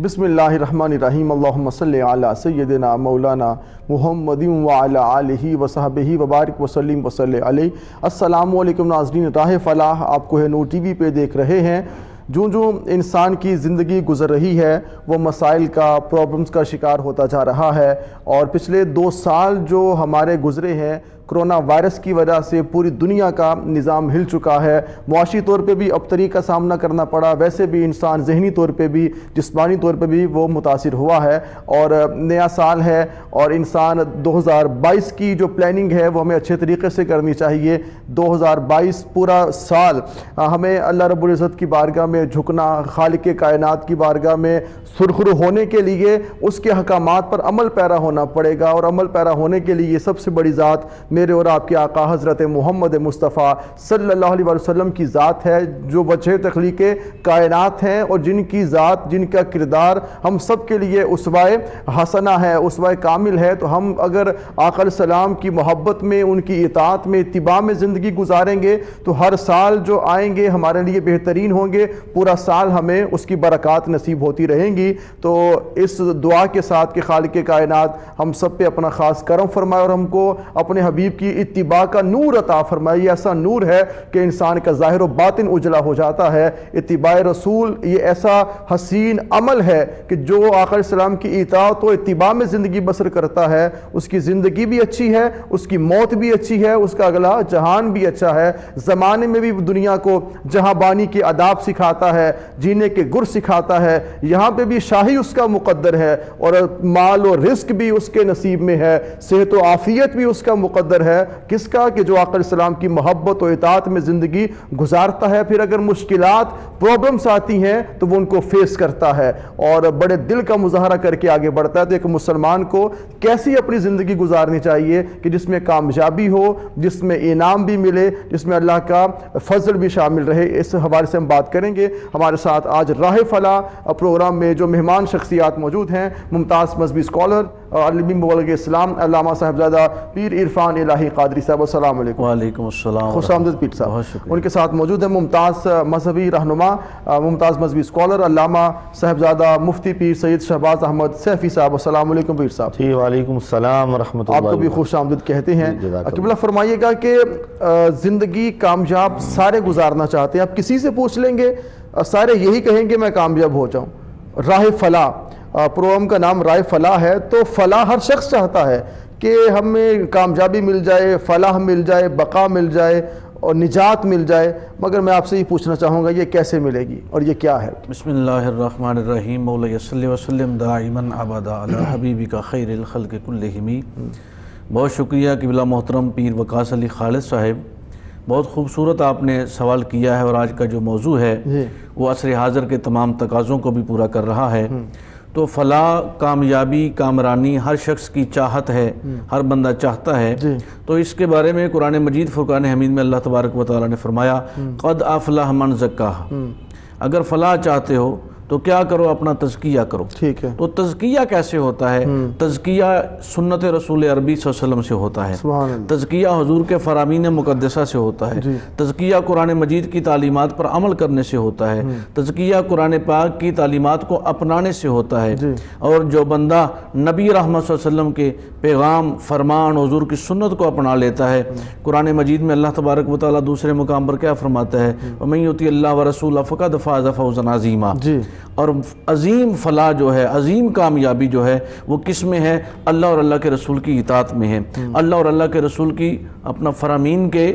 بسم اللہ الرحمن الرحیم اللہم صلی علی سیدنا مولانا محمد وعلی آلہ وصحبہ وبارک وسلم وصلی علیہ۔ السلام علیکم ناظرین، راہ فلاح آپ کو ہے نور ٹی وی پہ دیکھ رہے ہیں۔ جو انسان کی زندگی گزر رہی ہے وہ مسائل کا، پرابلمز کا شکار ہوتا جا رہا ہے، اور پچھلے 2 سال جو ہمارے گزرے ہیں کرونا وائرس کی وجہ سے پوری دنیا کا نظام ہل چکا ہے۔ معاشی طور پہ بھی ابتری کا سامنا کرنا پڑا، ویسے بھی انسان ذہنی طور پہ بھی، جسمانی طور پہ بھی وہ متاثر ہوا ہے، اور نیا سال ہے اور انسان 2022 کی جو پلاننگ ہے وہ ہمیں اچھے طریقے سے کرنی چاہیے۔ 2022 پورا سال ہمیں اللہ رب العزت کی بارگاہ میں جھکنا، خالق کائنات کی بارگاہ میں سرخرو ہونے کے لیے اس کے احکامات پر عمل پیرا ہونا پڑے گا، اور عمل پیرا ہونے کے لیے سب سے بڑی ذات میرے اور آپ کے آقا حضرت محمد مصطفیٰ صلی اللہ علیہ وسلم کی ذات ہے، جو وجہ تخلیق کائنات ہیں، اور جن کی ذات، جن کا کردار ہم سب کے لیے اسوہ حسنہ ہے، اسوہ کامل ہے۔ تو ہم اگر آقا علیہ السلام کی محبت میں، ان کی اطاعت میں، اتباع میں زندگی گزاریں گے تو ہر سال جو آئیں گے ہمارے لیے بہترین ہوں گے، پورا سال ہمیں اس کی برکات نصیب ہوتی رہیں گی۔ تو اس دعا کے ساتھ کہ خالق کائنات ہم سب پہ اپنا خاص کرم فرمائے اور ہم کو اپنے حبیب کی اتباع کا نور عطا فرمائے۔ یہ ایسا نور ہے کہ انسان کا ظاہر و باطن اجلا ہو جاتا ہے۔ اتباع رسول یہ ایسا حسین عمل ہے کہ جو آقا علیہ السلام کی اطاعت و اتباع میں زندگی بسر کرتا ہے، اس کی زندگی بھی اچھی ہے، اس کی موت بھی اچھی ہے، اس کا اگلا جہان بھی اچھا ہے۔ زمانے میں بھی دنیا کو جہاں بانی کے آداب سکھاتا ہے، جینے کے گر سکھاتا ہے، یہاں پہ بھی شاہی اس کا مقدر ہے، اور مال و رزق بھی اس کے نصیب میں ہے، صحت و عافیت بھی اس کا مقدر ہے۔ کس کا؟ کہ جو آقا علیہ السلام کی محبت و اطاعت میں زندگی گزارتا ہے۔ پھر اگر مشکلات، پرابلمز آتی ہیں تو وہ ان کو فیس کرتا ہے اور بڑے دل کا مظاہرہ کر کے آگے بڑھتا ہے۔ تو ایک مسلمان کو کیسی اپنی زندگی گزارنی چاہیے کہ جس میں کامیابی ہو، جس میں انعام بھی ملے، جس میں اللہ کا فضل بھی شامل رہے۔ اس حوالے سے ہم بات کریں گے۔ ہمارے ساتھ آج راہ فلاح پروگرام میں جو مہمان شخصیات موجود ہیں، ممتاز مذہبی اسکالر، عالم مبلغ اسلام، علامہ صاحبزادہ پیر عرفان الہی قادری صاحب، السلام علیکم۔ وعلیکم السلام، خوش آمدید پیر صاحب۔ بہت شکریہ۔ ان کے ساتھ موجود ہیں ممتاز مذہبی رہنما، ممتاز مذہبی اسکالر، علامہ صاحبزادہ مفتی پیر سید شہباز احمد سیفی صاحب، السلام علیکم پیر صاحب۔ جی وعلیکم السلام ورحمۃ اللہ۔ آپ کو بھی خوش آمدید کہتے ہیں۔ جزاک قبلہ فرمائیے گا کہ زندگی کامیاب سارے گزارنا چاہتے ہیں، آپ کسی سے پوچھ لیں گے سارے یہی کہیں گے میں کامیاب ہو جاؤں۔ راہ فلاح پروگرام کا نام راہ فلاح ہے، تو فلاح ہر شخص چاہتا ہے کہ ہمیں کامیابی مل جائے، فلاح مل جائے، بقا مل جائے اور نجات مل جائے، مگر میں آپ سے یہ پوچھنا چاہوں گا یہ کیسے ملے گی اور یہ کیا ہے؟ بسم اللہ الرحمن الرحیم، مولا صلی وسلم دائما ابدا علی حبیبک خیر الخلق کلہم۔ بہت شکریہ قبلہ محترم پیر وقاص علی خالد صاحب، بہت خوبصورت آپ نے سوال کیا ہے، اور آج کا جو موضوع ہے وہ عصر حاضر کے تمام تقاضوں کو بھی پورا کر رہا ہے۔ تو فلاح، کامیابی، کامرانی ہر شخص کی چاہت ہے، ہر بندہ چاہتا ہے۔ تو اس کے بارے میں قرآن مجید فرقان حمید میں اللہ تبارک و تعالیٰ نے فرمایا قد افلح من زکاہا۔ اگر فلاح چاہتے ہو تو کیا کرو؟ اپنا تزکیہ کرو۔ ٹھیک ہے۔ تو تزکیہ کیسے ہوتا ہے؟ تزکیہ سنت رسول عربی صلی اللہ علیہ وسلم سے ہوتا ہے، سبحان اللہ۔ تزکیہ حضور کے فرامین مقدسہ سے ہوتا ہے، تزکیہ قرآن مجید کی تعلیمات پر عمل کرنے سے ہوتا ہے، تزکیہ قرآن پاک کی تعلیمات کو اپنانے سے ہوتا ہے۔ اور جو بندہ نبی رحمت صلی اللہ علیہ وسلم کے پیغام، فرمان، حضور کی سنت کو اپنا لیتا ہے، قرآن مجید میں اللہ تبارک و تعالیٰ دوسرے مقام پر کیا فرماتا ہے؟ وَمَن يُطِعِ اللَّهَ وَرَسُولَهُ فَقَدْ فَازَ فَوْزًا عَظِيمًا۔ اور عظیم فلاح جو ہے، عظیم کامیابی جو ہے وہ کس میں ہے؟ اللہ اور اللہ کے رسول کی اطاعت میں ہے، اللہ اور اللہ کے رسول کی اپنا فرامین کے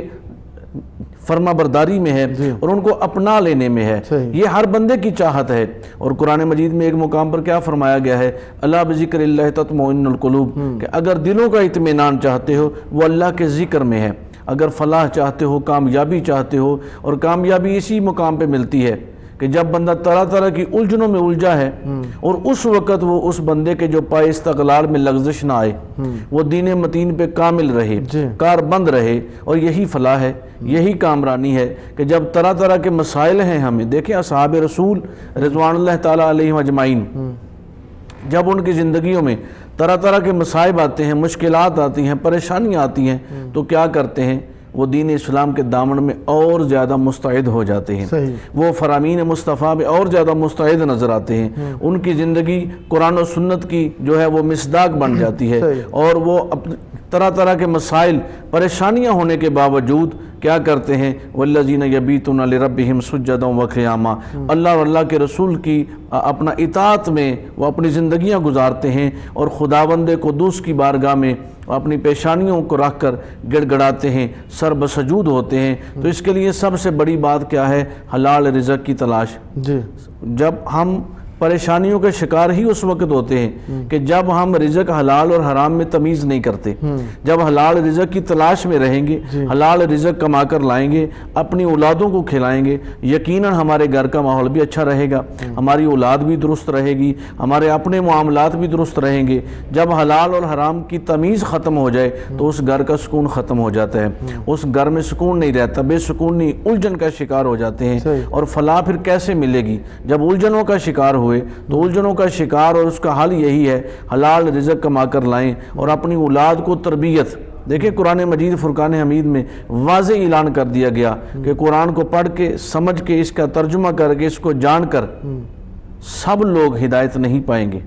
فرما برداری میں ہے، اور ان کو اپنا لینے میں ہے۔ یہ ہر بندے کی چاہت ہے۔ اور قرآن مجید میں ایک مقام پر کیا فرمایا گیا ہے؟ اللہ بذکر اللہ تطمئن القلوب، کہ اگر دلوں کا اطمینان چاہتے ہو وہ اللہ کے ذکر میں ہے۔ اگر فلاح چاہتے ہو، کامیابی چاہتے ہو، اور کامیابی اسی مقام پہ ملتی ہے کہ جب بندہ طرح طرح کی الجھنوں میں الجھا ہے، اور اس وقت وہ اس بندے کے جو پائے استقلال میں لغزش نہ آئے، وہ دین متین پہ کامل رہے، کار بند رہے، اور یہی فلاح ہے، یہی کامرانی ہے کہ جب طرح طرح کے مسائل ہیں ہمیں دیکھیں اصحاب رسول رضوان اللہ تعالیٰ علیہم اجمعین، جب ان کی زندگیوں میں طرح طرح کے مصائب آتے ہیں، مشکلات آتی ہیں، پریشانیاں آتی ہیں، تو کیا کرتے ہیں؟ وہ دین اسلام کے دامن میں اور زیادہ مستعد ہو جاتے ہیں، وہ فرامین مصطفیٰ میں اور زیادہ مستعد نظر آتے ہیں، ان کی زندگی قرآن و سنت کی جو ہے وہ مصداق بن جاتی ہے، اور وہ طرح طرح کے مسائل پریشانیاں ہونے کے باوجود کیا کرتے ہیں، والذین یبیتون لربہم سجدا وقیاما، اللہ اور اللہ کے رسول کی اپنا اطاعت میں وہ اپنی زندگیاں گزارتے ہیں، اور خداوند قدوس کی بارگاہ میں اپنی پیشانیوں کو رکھ کر گڑ گڑاتے ہیں، سر بسجود ہوتے ہیں۔ تو اس کے لیے سب سے بڑی بات کیا ہے؟ حلال رزق کی تلاش۔ جب ہم پریشانیوں کے شکار ہی اس وقت ہوتے ہیں کہ جب ہم رزق حلال اور حرام میں تمیز نہیں کرتے، جب حلال رزق کی تلاش میں رہیں گے، حلال رزق کما کر لائیں گے، اپنی اولادوں کو کھلائیں گے، یقیناً ہمارے گھر کا ماحول بھی اچھا رہے گا، ہماری اولاد بھی درست رہے گی، ہمارے اپنے معاملات بھی درست رہیں گے۔ جب حلال اور حرام کی تمیز ختم ہو جائے تو اس گھر کا سکون ختم ہو جاتا ہے، اس گھر میں سکون نہیں رہتا، بے سکونی، الجھن کا شکار ہو جاتے ہیں۔ اور فلاح پھر کیسے ملے گی؟ جب الجھنوں کا شکار ہوئے تو الجھنوں کا شکار اور اس کا حل یہی ہے، حلال رزق کما کر لائیں اور اپنی اولاد کو تربیت۔ دیکھیں قرآن مجید فرقان حمید میں واضح اعلان کر دیا گیا کہ قرآن کو پڑھ کے، سمجھ کے، اس کا ترجمہ کر کے، اس کو جان کر سب لوگ ہدایت نہیں پائیں گے،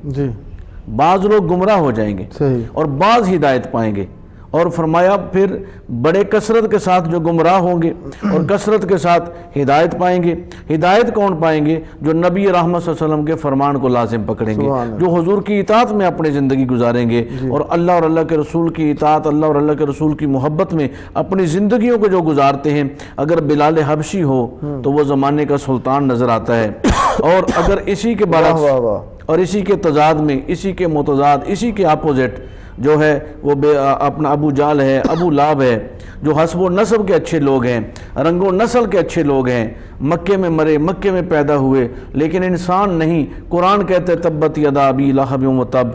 بعض لوگ گمراہ ہو جائیں گے اور بعض ہدایت پائیں گے۔ اور فرمایا پھر بڑے کثرت کے ساتھ جو گمراہ ہوں گے اور کثرت کے ساتھ ہدایت پائیں گے۔ ہدایت کون پائیں گے؟ جو نبی رحمت صلی اللہ علیہ وسلم کے فرمان کو لازم پکڑیں گے، جو حضور کی اطاعت میں اپنی زندگی گزاریں گے، اور اللہ اور اللہ کے رسول کی اطاعت، اللہ اور اللہ کے رسول کی محبت میں اپنی زندگیوں کو جو گزارتے ہیں۔ اگر بلال حبشی ہو تو وہ زمانے کا سلطان نظر آتا ہے، اور اگر اسی کے برعکس اور اسی کے تضاد میں، اسی کے متضاد، اسی کے اپوزٹ جو ہے وہ اپنا ابو جال ہے، ابو لاب ہے، جو حسب و نسب کے اچھے لوگ ہیں، رنگ و نسل کے اچھے لوگ ہیں، مکے میں مرے، مکے میں پیدا ہوئے، لیکن انسان نہیں۔ قرآن کہتے تبت یدا ابی لہب وتب،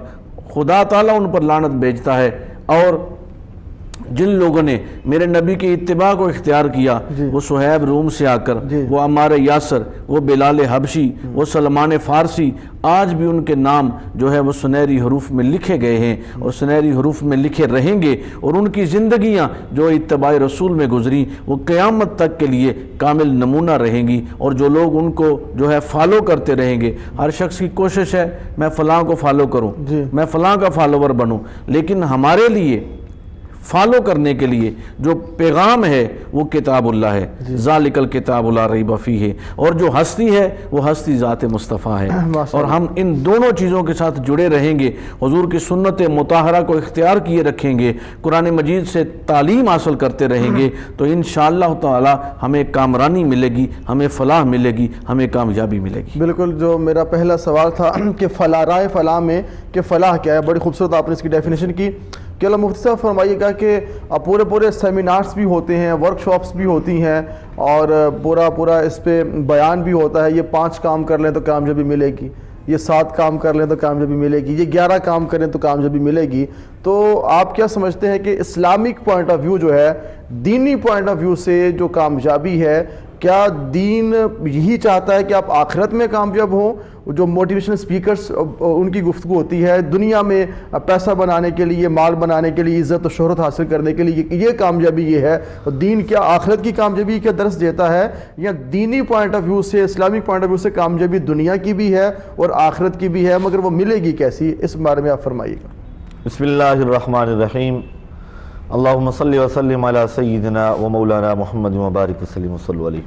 خدا تعالیٰ ان پر لعنت بھیجتا ہے۔ اور جن لوگوں نے میرے نبی کی اتباع کو اختیار کیا، وہ صہیب روم سے آ کر، وہ عمار یاسر، وہ بلال حبشی، وہ سلمان فارسی، آج بھی ان کے نام جو ہے وہ سنہری حروف میں لکھے گئے ہیں اور سنہری حروف میں لکھے رہیں گے، اور ان کی زندگیاں جو اتباع رسول میں گزری وہ قیامت تک کے لیے کامل نمونہ رہیں گی، اور جو لوگ ان کو جو ہے فالو کرتے رہیں گے۔ ہر شخص کی کوشش ہے میں فلاں کو فالو کروں، میں فلاں کا فالوور بنوں، لیکن ہمارے لیے فالو کرنے کے لیے جو پیغام ہے وہ کتاب اللہ ہے، ذالک الکتاب لا ریب فیہ، اور جو ہستی ہے وہ ہستی ذات مصطفیٰ ہے، اور ہم ان دونوں چیزوں کے ساتھ جڑے رہیں گے، حضور کی سنت مطہرہ کو اختیار کیے رکھیں گے، قرآن مجید سے تعلیم حاصل کرتے رہیں گے، تو انشاءاللہ تعالی ہمیں کامرانی ملے گی، ہمیں فلاح ملے گی، ہمیں کامیابی ملے گی۔ بالکل، جو میرا پہلا سوال تھا کہ فلاح، رائے فلاح میں کہ فلاح کیا ہے، بڑی خوبصورت آپ نے اس کی ڈیفینیشن کی کہ اللہ مفتی صاحب فرمائیے گا کہ پورے سیمینارز بھی ہوتے ہیں، ورکشاپس بھی ہوتی ہیں، اور پورا اس پہ بیان بھی ہوتا ہے، یہ 5 کام کر لیں تو کامیابی ملے گی، یہ 7 کام کر لیں تو کامیابی ملے گی، یہ 11 کام کریں تو کامیابی ملے گی۔ تو آپ کیا سمجھتے ہیں کہ اسلامک پوائنٹ آف ویو جو ہے، دینی پوائنٹ آف ویو سے جو کامیابی ہے، کیا دین یہی چاہتا ہے کہ آپ آخرت میں کامیاب ہوں؟ جو موٹیویشنل سپیکرز ان کی گفتگو ہوتی ہے دنیا میں پیسہ بنانے کے لیے، مال بنانے کے لیے، عزت و شہرت حاصل کرنے کے لیے، یہ کامیابی یہ ہے، دین کیا آخرت کی کامیابی کا درس دیتا ہے، یا دینی پوائنٹ آف ویو سے، اسلامک پوائنٹ آف ویو سے کامیابی دنیا کی بھی ہے اور آخرت کی بھی ہے، مگر وہ ملے گی کیسی؟ اس بارے میں آپ فرمائیے گا۔ بسم اللہ الرحمن الرحیم، اللہم صلی وسلم علی سیدنا و مولانا محمد مبارک وسلم صلی علیہ۔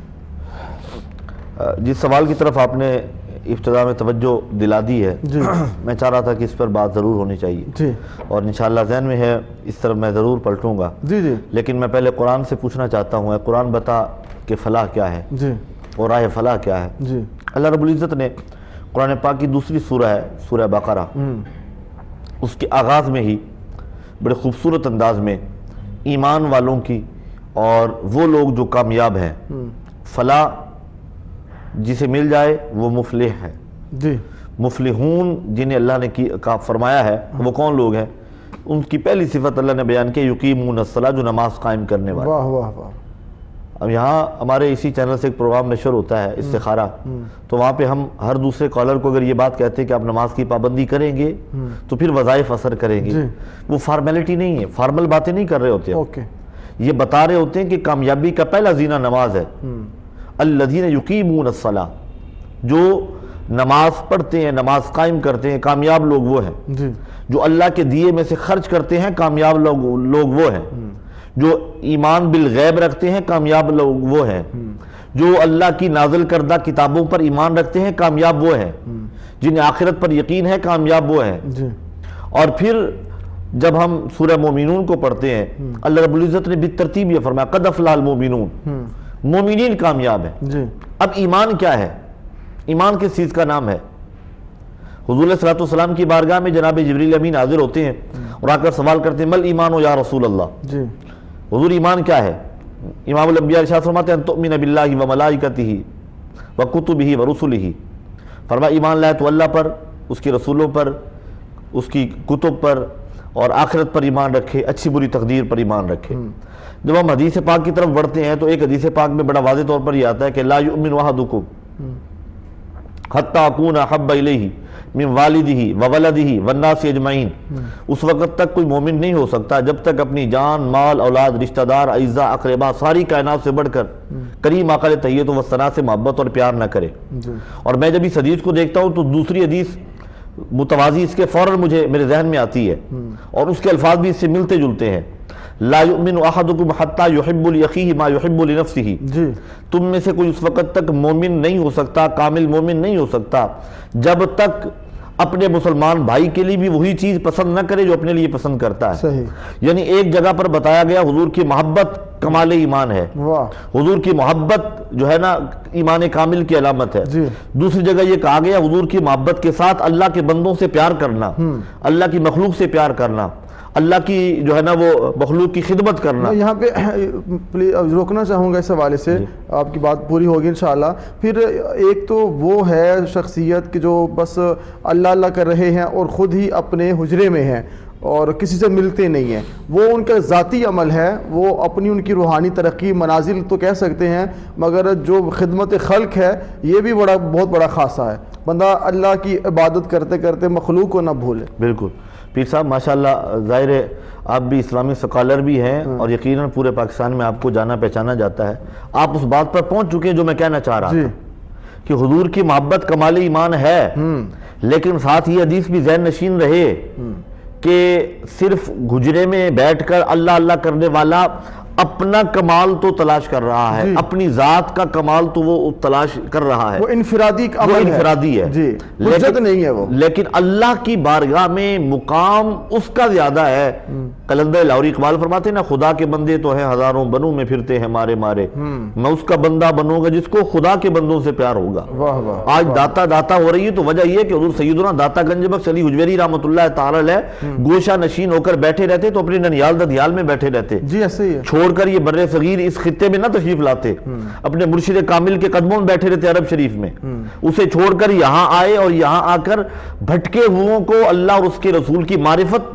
جس سوال کی طرف آپ نے ابتدا میں توجہ دلا دی ہے، میں چاہ رہا تھا کہ اس پر بات ضرور ہونی چاہیے، اور انشاءاللہ ذہن میں ہے، اس طرف میں ضرور پلٹوں گا، لیکن میں پہلے قرآن سے پوچھنا چاہتا ہوں، قرآن بتا کہ فلاح کیا ہے اور راہ فلاح کیا ہے۔ اللہ رب العزت نے قرآن پاک کی دوسری سورہ ہے، سورہ بقرہ، اس کے آغاز میں ہی بڑے خوبصورت انداز میں ایمان والوں کی اور وہ لوگ جو کامیاب ہیں، فلاح جسے مل جائے وہ مفلح ہے، مفلحون جنہیں اللہ نے فرمایا ہے وہ کون لوگ ہیں؟ ان کی پہلی صفت اللہ نے بیان کی، یقیمون الصلاۃ، جو نماز قائم کرنے والے۔ واہ واہ واہ۔ اب یہاں ہمارے اسی چینل سے ایک پروگرام نشر ہوتا ہے، استخارہ، تو وہاں پہ ہم ہر دوسرے کالر کو اگر یہ بات کہتے ہیں کہ آپ نماز کی پابندی کریں گے تو پھر وظائف اثر کریں گے، وہ فارمیلٹی نہیں ہے، فارمل باتیں نہیں کر رہے ہوتے، یہ بتا رہے ہوتے ہیں کہ کامیابی کا پہلا زینہ نماز ہے. الذین یقیمون الصلاۃ، جو نماز پڑھتے ہیں، نماز قائم کرتے ہیں، کامیاب لوگ وہ ہیں. جی جو اللہ کے دیے میں سے خرچ کرتے ہیں، کامیاب لوگ وہ ہیں. جو ایمان بالغیب رکھتے ہیں، کامیاب لوگ وہ ہیں. جو اللہ کی نازل کردہ کتابوں پر ایمان رکھتے ہیں، کامیاب وہ ہیں. جنہیں آخرت پر یقین ہے، کامیاب وہ ہیں. جی اور پھر جب ہم سورہ مومنون کو پڑھتے ہیں، اللہ رب العزت نے بالترتیب یہ فرمایا قد افلح المومنون، مومنین کامیاب ہیں. جی اب ایمان کیا ہے؟ ایمان کس چیز کا نام ہے؟ حضور صلی اللہ علیہ وسلم کی بارگاہ میں جناب جبریل امین حاضر ہوتے ہیں اور آ کر سوال کرتے ہیں مل ایمان یا رسول اللہ. جی حضور ایمان کیا ہے؟ امام الانبیاء ارشاد فرماتے ہیں ان تؤمن باللہ و ملائکتہ و کتبہ و رسلہ. فرمایا ایمان لائے تو اللہ پر، اس کے رسولوں پر، اس کی کتب پر اور آخرت پر ایمان رکھے، اچھی بری تقدیر پر ایمان رکھے. جب ہم حدیث پاک کی طرف بڑھتے ہیں تو ایک حدیث پاک میں بڑا واضح طور پر یہ آتا ہے کہ لا یؤمن احدکم حتی اکون احب الیہ من والدہ وولدہ والناس اجمعین. اس وقت تک کوئی مومن نہیں ہو سکتا جب تک اپنی جان، مال، اولاد، رشتہ دار، اعزاء، اقرباء، ساری کائنات سے بڑھ کر کریم آقا علیہ تحیۃ و ثنا سے محبت اور پیار نہ کرے. اور میں جب اس حدیث کو دیکھتا ہوں تو دوسری حدیث متوازی اس کے فوراً مجھے میرے ذہن میں آتی ہے اور اس کے الفاظ بھی اس سے ملتے جلتے ہیں. لا یؤمن احدکم حتی یحب لاخیہ ما یحب لنفسہ. جی تم میں سے کوئی اس وقت تک مومن نہیں ہو سکتا، کامل مومن نہیں ہو سکتا جب تک اپنے مسلمان بھائی کے لیے بھی وہی چیز پسند نہ کرے جو اپنے لیے پسند کرتا ہے. صحیح. یعنی ایک جگہ پر بتایا گیا حضور کی محبت کمال ایمان ہے. واہ. حضور کی محبت جو ہے نا ایمان کامل کی علامت ہے. جی. دوسری جگہ یہ کہا گیا حضور کی محبت کے ساتھ اللہ کے بندوں سے پیار کرنا، اللہ کی مخلوق سے پیار کرنا، اللہ کی جو ہے نا وہ مخلوق کی خدمت کرنا. میں یہاں پہ روکنا چاہوں گا اس حوالے سے، آپ کی بات پوری ہوگی انشاءاللہ. پھر ایک تو وہ ہے شخصیت کہ جو بس اللہ اللہ کر رہے ہیں اور خود ہی اپنے حجرے میں ہیں اور کسی سے ملتے نہیں ہیں، وہ ان کا ذاتی عمل ہے، وہ اپنی ان کی روحانی ترقی منازل تو کہہ سکتے ہیں، مگر جو خدمت خلق ہے یہ بھی بہت بڑا خاصہ ہے. بندہ اللہ کی عبادت کرتے کرتے مخلوق کو نہ بھولے. بالکل. پیر صاحب ماشاءاللہ ظاہر ہے آپ بھی اسلامی سکالر بھی ہیں اور یقیناً پورے پاکستان میں آپ کو جانا پہچانا جاتا ہے. آپ اس بات پر پہنچ چکے ہیں جو میں کہنا چاہ رہا تھا کہ حضور کی محبت کمال ایمان ہے، لیکن ساتھ یہ حدیث بھی ذہن نشین رہے کہ صرف گھجرے میں بیٹھ کر اللہ اللہ کرنے والا اپنا کمال تو تلاش کر رہا ہے، اپنی ذات کا کمال تو وہ تلاش کر رہا ہے، وہ انفرادی عمل ہے، وہ انفرادی ہے. جی حجت نہیں ہے وہ. لیکن اللہ کی بارگاہ میں مقام اس کا زیادہ ہے. قلندر لاہوری اقبال فرماتے ہیں نا خدا کے بندے تو ہیں ہزاروں، بنوں میں پھرتے ہیں مارے مارے، میں اس کا بندہ بنوں گا جس کو خدا کے بندوں سے پیار ہوگا. واہ واہ. آج داتا داتا ہو رہی ہے تو وجہ یہ ہے کہ حضور سیدنا داتا گنج بخش علی حجویری رحمۃ اللہ تعالی علیہ گوشہ نشین ہو کر بیٹھے رہتے تو اپنے ننیال ددیال میں بیٹھے رہتے. جی ایسے ہی ہے. چھوڑ کر یہ بر صغیر اس خطے میں نہ تشریف لاتے، اپنے مرشد کامل کے قدموں میں بیٹھے رہتے عرب شریف میں. اسے چھوڑ کر یہاں آئے اور یہاں آ کر بھٹکے ہوں کو اللہ اور اس کے رسول کی معرفت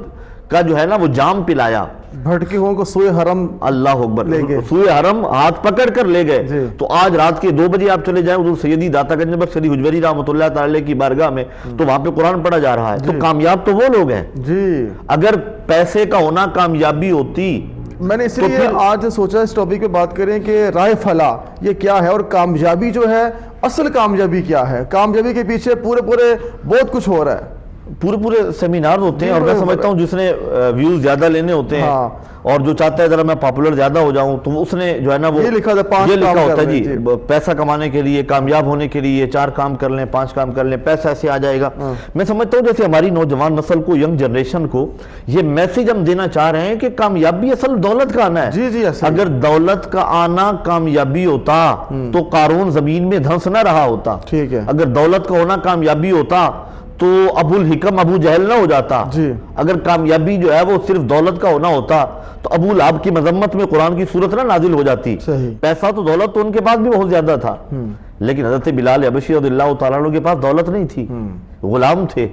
کا جو ہے نا وہ جام پلایا. بھٹکے ہوں کو سوئے حرم اللہ اکبر سوئے حرم ہاتھ پکڑ کر لے گئے. تو آج رات کے 2 بجے آپ چلے جائیں حضور سیدی داتا گنج بخش علی حجویری رحمۃ اللہ تعالی کی بارگاہ میں تو وہاں پہ قرآن پڑھا جا رہا ہے. تو کامیاب تو وہ لوگ ہیں. جی اگر پیسے کا ہونا کامیابی ہوتی. میں نے اس لیے آج سوچا اس ٹاپک پہ بات کریں کہ راہ فلاح یہ کیا ہے اور کامیابی جو ہے اصل کامیابی کیا ہے. کامیابی کے پیچھے پورے بہت کچھ ہو رہا ہے. پورے سیمینار ہوتے ہیں اور میں سمجھتا ہوں جس نے ویوز زیادہ لینے ہوتے ہیں اور جو چاہتا ہے ذرا میں پاپولر زیادہ ہو جاؤں تو اس نے جو ہے نا وہ یہ لکھا ہوتا ہے جی پیسہ کمانے کے لیے، کامیاب ہونے کے لیے 4 کام کر لیں 5 کام کر لیں پیسہ ایسے آ جائے گا. میں سمجھتا ہوں جیسے ہماری نوجوان نسل کو، ینگ جنریشن کو یہ میسیج ہم دینا چاہ رہے ہیں کہ کامیابی اصل دولت کا آنا ہے. جی جی اگر دولت کا آنا کامیابی ہوتا تو قارون زمین میں دھنس نہ رہا ہوتا. ٹھیک ہے. اگر دولت کا ہونا کامیابی ہوتا تو ابو الحکم ابو جہل نہ ہو جاتا. جی. اگر کامیابی جو ہے وہ صرف دولت کا ہونا ہوتا تو ابو لہب کی مذمت میں قرآن کی صورت نہ نازل ہو جاتی. صحیح. پیسہ تو دولت تو ان کے پاس بھی بہت زیادہ تھا لیکن حضرت بلال حبشی رضی اللہ تعالیٰ عنہ کے پاس دولت نہیں تھی، غلام تھے.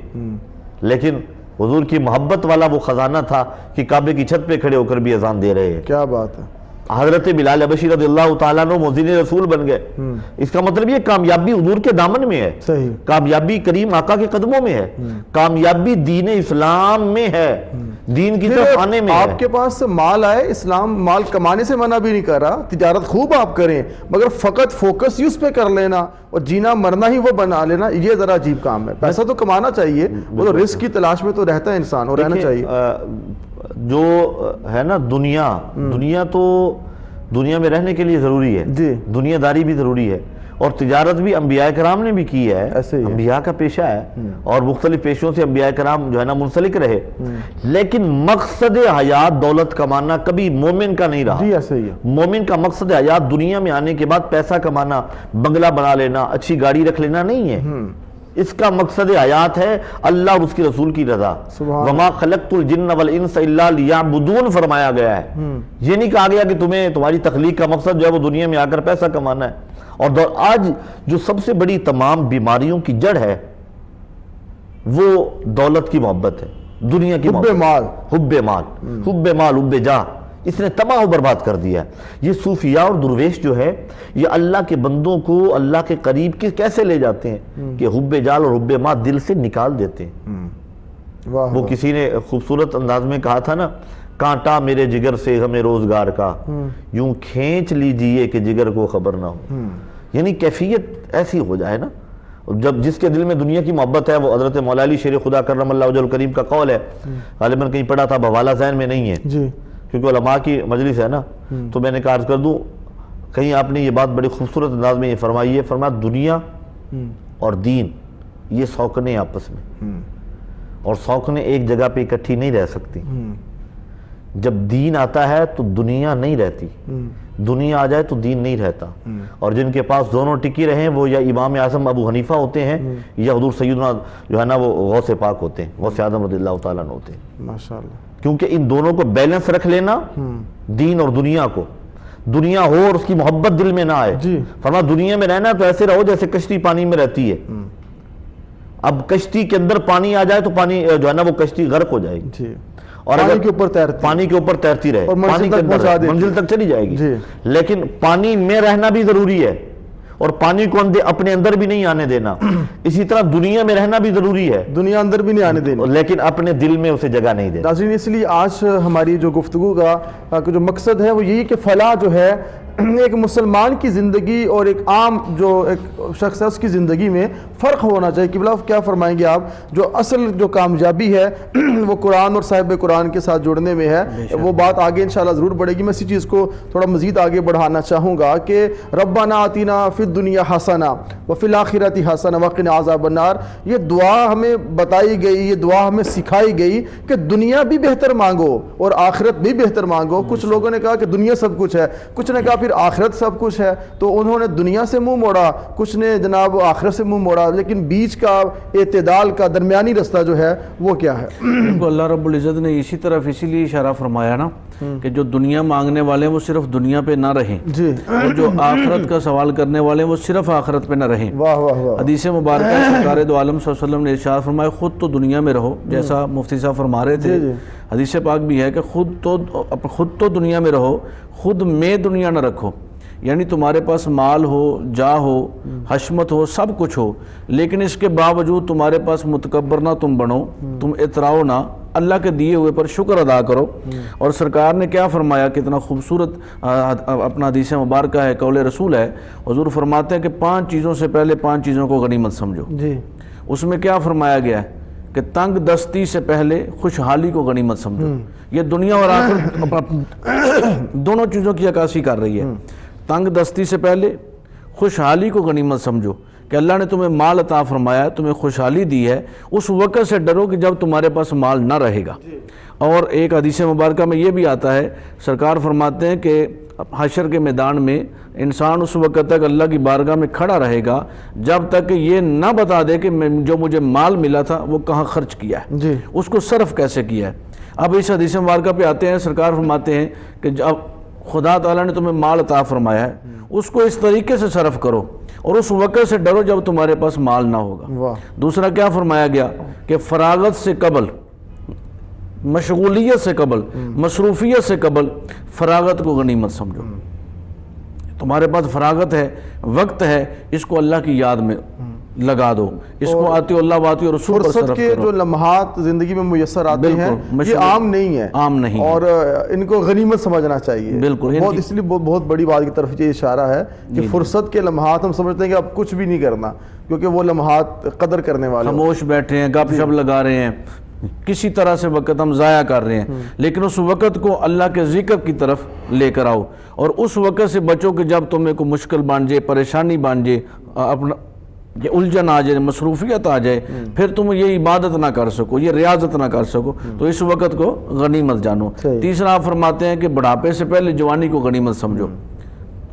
لیکن حضور کی محبت والا وہ خزانہ تھا کہ کعبے کی چھت پہ کھڑے ہو کر بھی اذان دے رہے ہیں. کیا بات ہے. حضرت بلال حبشی رضی اللہ تعالیٰ عنہ مؤذن رسول بن گئے. اس کا مطلب یہ کامیابی حضور کے دامن میں ہے, صحیح, کامیابی کریم آقا کے قدموں میں ہے, کامیابی دین اسلام میں ہے, دین کی طرف آنے میں ہے. آپ کے پاس مال آئے, اسلام مال کمانے سے منع بھی نہیں کر رہا, تجارت خوب آپ کریں, مگر فقط فوکس ہی اس پہ کر لینا اور جینا مرنا ہی وہ بنا لینا, یہ ذرا عجیب کام ہے. پیسہ تو کمانا چاہیے, وہ تو رزق کی تلاش میں تو رہتا ہے انسان, اور رہنا چاہیے. جو ہے نا دنیا تو دنیا میں رہنے کے لیے ضروری ہے, دنیا داری بھی ضروری ہے, اور تجارت بھی انبیاء کرام نے بھی کی ہے, انبیاء کا پیشہ ہے, اور مختلف پیشوں سے انبیاء کرام جو ہے نا منسلک رہے, لیکن مقصد حیات دولت کمانا کبھی مومن کا نہیں رہا. جی ایسے ہی ہے. مومن کا مقصد حیات دنیا میں آنے کے بعد پیسہ کمانا, بنگلہ بنا لینا, اچھی گاڑی رکھ لینا نہیں ہے. اس کا مقصد حیات ہے اللہ اور اس کی رسول کی رضا. وما خلقت الجن والانس الا لیعبدون فرمایا گیا ہے. یہ نہیں کہا گیا کہ تمہاری تخلیق کا مقصد جو ہے وہ دنیا میں آ کر پیسہ کمانا ہے. اور آج جو سب سے بڑی تمام بیماریوں کی جڑ ہے وہ دولت کی محبت ہے, دنیا کی محبت, حب مال, حب جاہ, اس نے تباہ و برباد کر دیا ہے. یہ صوفیاء اور درویش جو ہے یہ اللہ کے بندوں کو اللہ کے قریب کیسے لے جاتے ہیں کہ حب جال اور حب مال دل سے نکال دیتے ہیں. وہ کسی نے خوبصورت انداز میں کہا تھا نا, کانٹا میرے جگر سے ہمیں روزگار کا, یوں کھینچ لیجئے کہ جگر کو خبر نہ ہو. یعنی کیفیت ایسی ہو جائے نا, جب جس کے دل میں دنیا کی محبت ہے. وہ حضرت مولا علی شیر خدا کرم اللہ وجہ الکریم کا قول ہے, غالباً کہیں پڑھا تھا, بحوالہ ذہن میں نہیں ہے کیونکہ علماء کی مجلس ہے نا, تو میں نے کہا عرض کر دوں, کہیں آپ نے یہ بات بڑی خوبصورت انداز میں یہ فرمائی ہے, فرمایا دنیا اور دین یہ سوکنے آپس میں, اور سوکنے ایک جگہ پہ اکٹھی نہیں رہ سکتی. جب دین آتا ہے تو دنیا نہیں رہتی, دنیا آ جائے تو دین نہیں رہتا. اور جن کے پاس دونوں ٹکی رہے وہ یا امام اعظم ابو حنیفہ ہوتے ہیں یا حضور سیدنا جو ہے نا وہ غوث پاک ہوتے ہیں, غوث اعظم رضی اللہ تعالیٰ عنہ ہوتے ہیں. ماشاءاللہ. کیونکہ ان دونوں کو بیلنس رکھ لینا, دین اور دنیا کو, دنیا ہو اور اس کی محبت دل میں نہ آئے. فرمایا دنیا میں رہنا تو ایسے رہو جیسے کشتی پانی میں رہتی ہے. اب کشتی کے اندر پانی آ جائے تو پانی جو ہے نا وہ کشتی غرق ہو جائے گی, اور پانی کے اوپر تیرتی رہے, پانی کے اندر منزل تک چلی جائے گی. لیکن پانی میں رہنا بھی ضروری ہے, اور پانی کو اپنے اندر بھی نہیں آنے دینا. اسی طرح دنیا میں رہنا بھی ضروری ہے, دنیا اندر بھی نہیں آنے دینا, لیکن اپنے دل میں اسے جگہ نہیں دینا. ناظرین, اس لیے آج ہماری جو گفتگو کا جو مقصد ہے وہ یہی کہ فلاح جو ہے ایک مسلمان کی زندگی اور ایک عام جو ایک شخص ہے اس کی زندگی میں فرق ہونا چاہیے. کہ کیا فرمائیں گے آپ, جو اصل جو کامیابی ہے وہ قرآن اور صاحب قرآن کے ساتھ جڑنے میں ہے. وہ بات آگے انشاءاللہ ضرور بڑھے گی. میں اسی چیز کو تھوڑا مزید آگے بڑھانا چاہوں گا کہ ربنا آتینا فی الدنیا حسنہ وفی الآخرۃ حسنہ وقنا عذاب النار. یہ دعا ہمیں بتائی گئی, یہ دعا ہمیں سکھائی گئی کہ دنیا بھی بہتر مانگو اور آخرت بھی بہتر مانگو. کچھ لوگوں نے کہا کہ دنیا سب کچھ ہے, کچھ نے کہا پھر آخرت سب کچھ ہے, تو انہوں نے دنیا سے منہ موڑا, کچھ نے جناب آخرت سے منہ موڑا. لیکن بیچ کا اعتدال کا درمیانی رستہ جو ہے وہ کیا ہے؟ اللہ رب العزت نے اسی طرف اسی لیے اشارہ فرمایا نا کہ جو دنیا مانگنے والے وہ صرف دنیا پہ نہ رہیں, اور جو آخرت کا سوال کرنے والے وہ صرف آخرت پہ نہ رہیں. حدیث مبارکہ سرکار دو عالم صلی اللہ علیہ وسلم نے ارشاد فرمایا خود تو دنیا میں رہو, جیسا مفتی صاحب فرما رہے تھے. حدیث پاک بھی ہے کہ خود تو دنیا میں رہو, خود میں دنیا نہ رکھو. یعنی تمہارے پاس مال ہو, جاہ ہو, حشمت ہو, سب کچھ ہو, لیکن اس کے باوجود تمہارے پاس متکبر نہ تم بنو, تم اتراؤ نہ, اللہ کے دیے ہوئے پر شکر ادا کرو. اور سرکار نے کیا فرمایا, کتنا خوبصورت اپنا حدیث مبارکہ ہے, قول رسول ہے. حضور فرماتے ہیں کہ 5 چیزوں سے پہلے 5 چیزوں کو غنیمت سمجھو. اس میں کیا فرمایا گیا ہے کہ تنگ دستی سے پہلے خوشحالی کو غنیمت سمجھو. یہ دنیا اور آخرت دونوں چیزوں کی عکاسی کر رہی ہے. تنگ دستی سے پہلے خوشحالی کو غنیمت سمجھو کہ اللہ نے تمہیں مال عطا فرمایا, تمہیں خوشحالی دی ہے, اس وقت سے ڈرو کہ جب تمہارے پاس مال نہ رہے گا. اور ایک حدیث مبارکہ میں یہ بھی آتا ہے, سرکار فرماتے ہیں کہ حشر کے میدان میں انسان اس وقت تک اللہ کی بارگاہ میں کھڑا رہے گا جب تک کہ یہ نہ بتا دے کہ جو مجھے مال ملا تھا وہ کہاں خرچ کیا ہے, اس کو صرف کیسے کیا ہے. اب اس حدیث مبارکہ پہ آتے ہیں, سرکار فرماتے ہیں کہ جب خدا تعالیٰ نے تمہیں مال عطا فرمایا ہے اس کو اس طریقے سے صرف کرو, اور اس وقت سے ڈرو جب تمہارے پاس مال نہ ہوگا. دوسرا کیا فرمایا گیا کہ فراغت سے قبل مشغولیت سے قبل، مصروفیت سے قبل فراغت کو غنیمت سمجھو۔ تمہارے پاس فراغت ہے، وقت ہے، اس کو اللہ کی یاد میں لگا دو، اس کو آتی اللہ واتی اور رسول پر فرصت صرف کے کرو۔ جو لمحات زندگی میں میسر آتے ہیں بالکل، یہ عام نہیں ہے، عام نہیں ہے، اور ان کو غنیمت سمجھنا چاہیے۔ بالکل، بہت اس لیے بہت بڑی بات کی طرف یہ اشارہ ہے کہ فرصت کے لمحات ہم سمجھتے ہیں کہ اب کچھ بھی نہیں کرنا، کیونکہ وہ لمحات قدر کرنے والے خاموش بیٹھے ہیں، گپ شپ لگا رہے ہیں، کسی طرح سے وقت ہم ضائع کر رہے ہیں، لیکن اس وقت کو اللہ کے ذکر کی طرف لے کر آؤ، اور اس وقت سے بچو کہ جب تمہیں کوئی مشکل بن جائے، پریشانی بن جائے، اپنا یہ الجھن آ جائے، مصروفیت آ جائے، پھر تم یہ عبادت نہ کر سکو، یہ ریاضت نہ کر سکو، تو اس وقت کو غنیمت جانو۔ تیسرا آپ فرماتے ہیں کہ بڑھاپے سے پہلے جوانی کو غنیمت سمجھو۔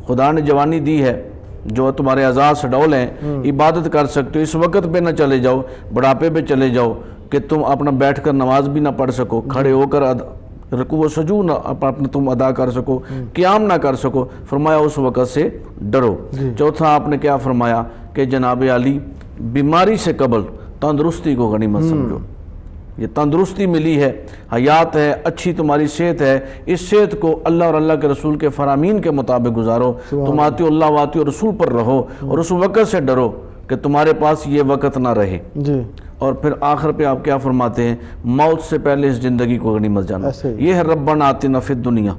خدا نے جوانی دی ہے، جو تمہارے اعضاء سڈول ہیں، عبادت کر سکتے ہو، اس وقت پہ نہ چلے جاؤ، بڑھاپے پہ چلے جاؤ کہ تم اپنا بیٹھ کر نماز بھی نہ پڑھ سکو، کھڑے ہو کر رکوع و سجود اپنا تم ادا کر سکو، قیام نہ کر سکو۔ فرمایا اس وقت سے ڈرو۔ چوتھا آپ نے کیا فرمایا کہ جناب علی بیماری سے قبل تندرستی کو غنیمت سمجھو۔ یہ تندرستی ملی ہے، حیات ہے، اچھی تمہاری صحت ہے، اس صحت کو اللہ اور اللہ کے رسول کے فرامین کے مطابق گزارو، تم آتی اللہ واتی اور رسول پر رہو، اور اس وقت سے ڈرو کہ تمہارے پاس یہ وقت نہ رہے۔ اور پھر آخر پہ آپ کیا فرماتے ہیں؟ موت سے پہلے اس زندگی کو غنیمت جانو۔ یہ ہے ربنا آتنا فی الدنیا،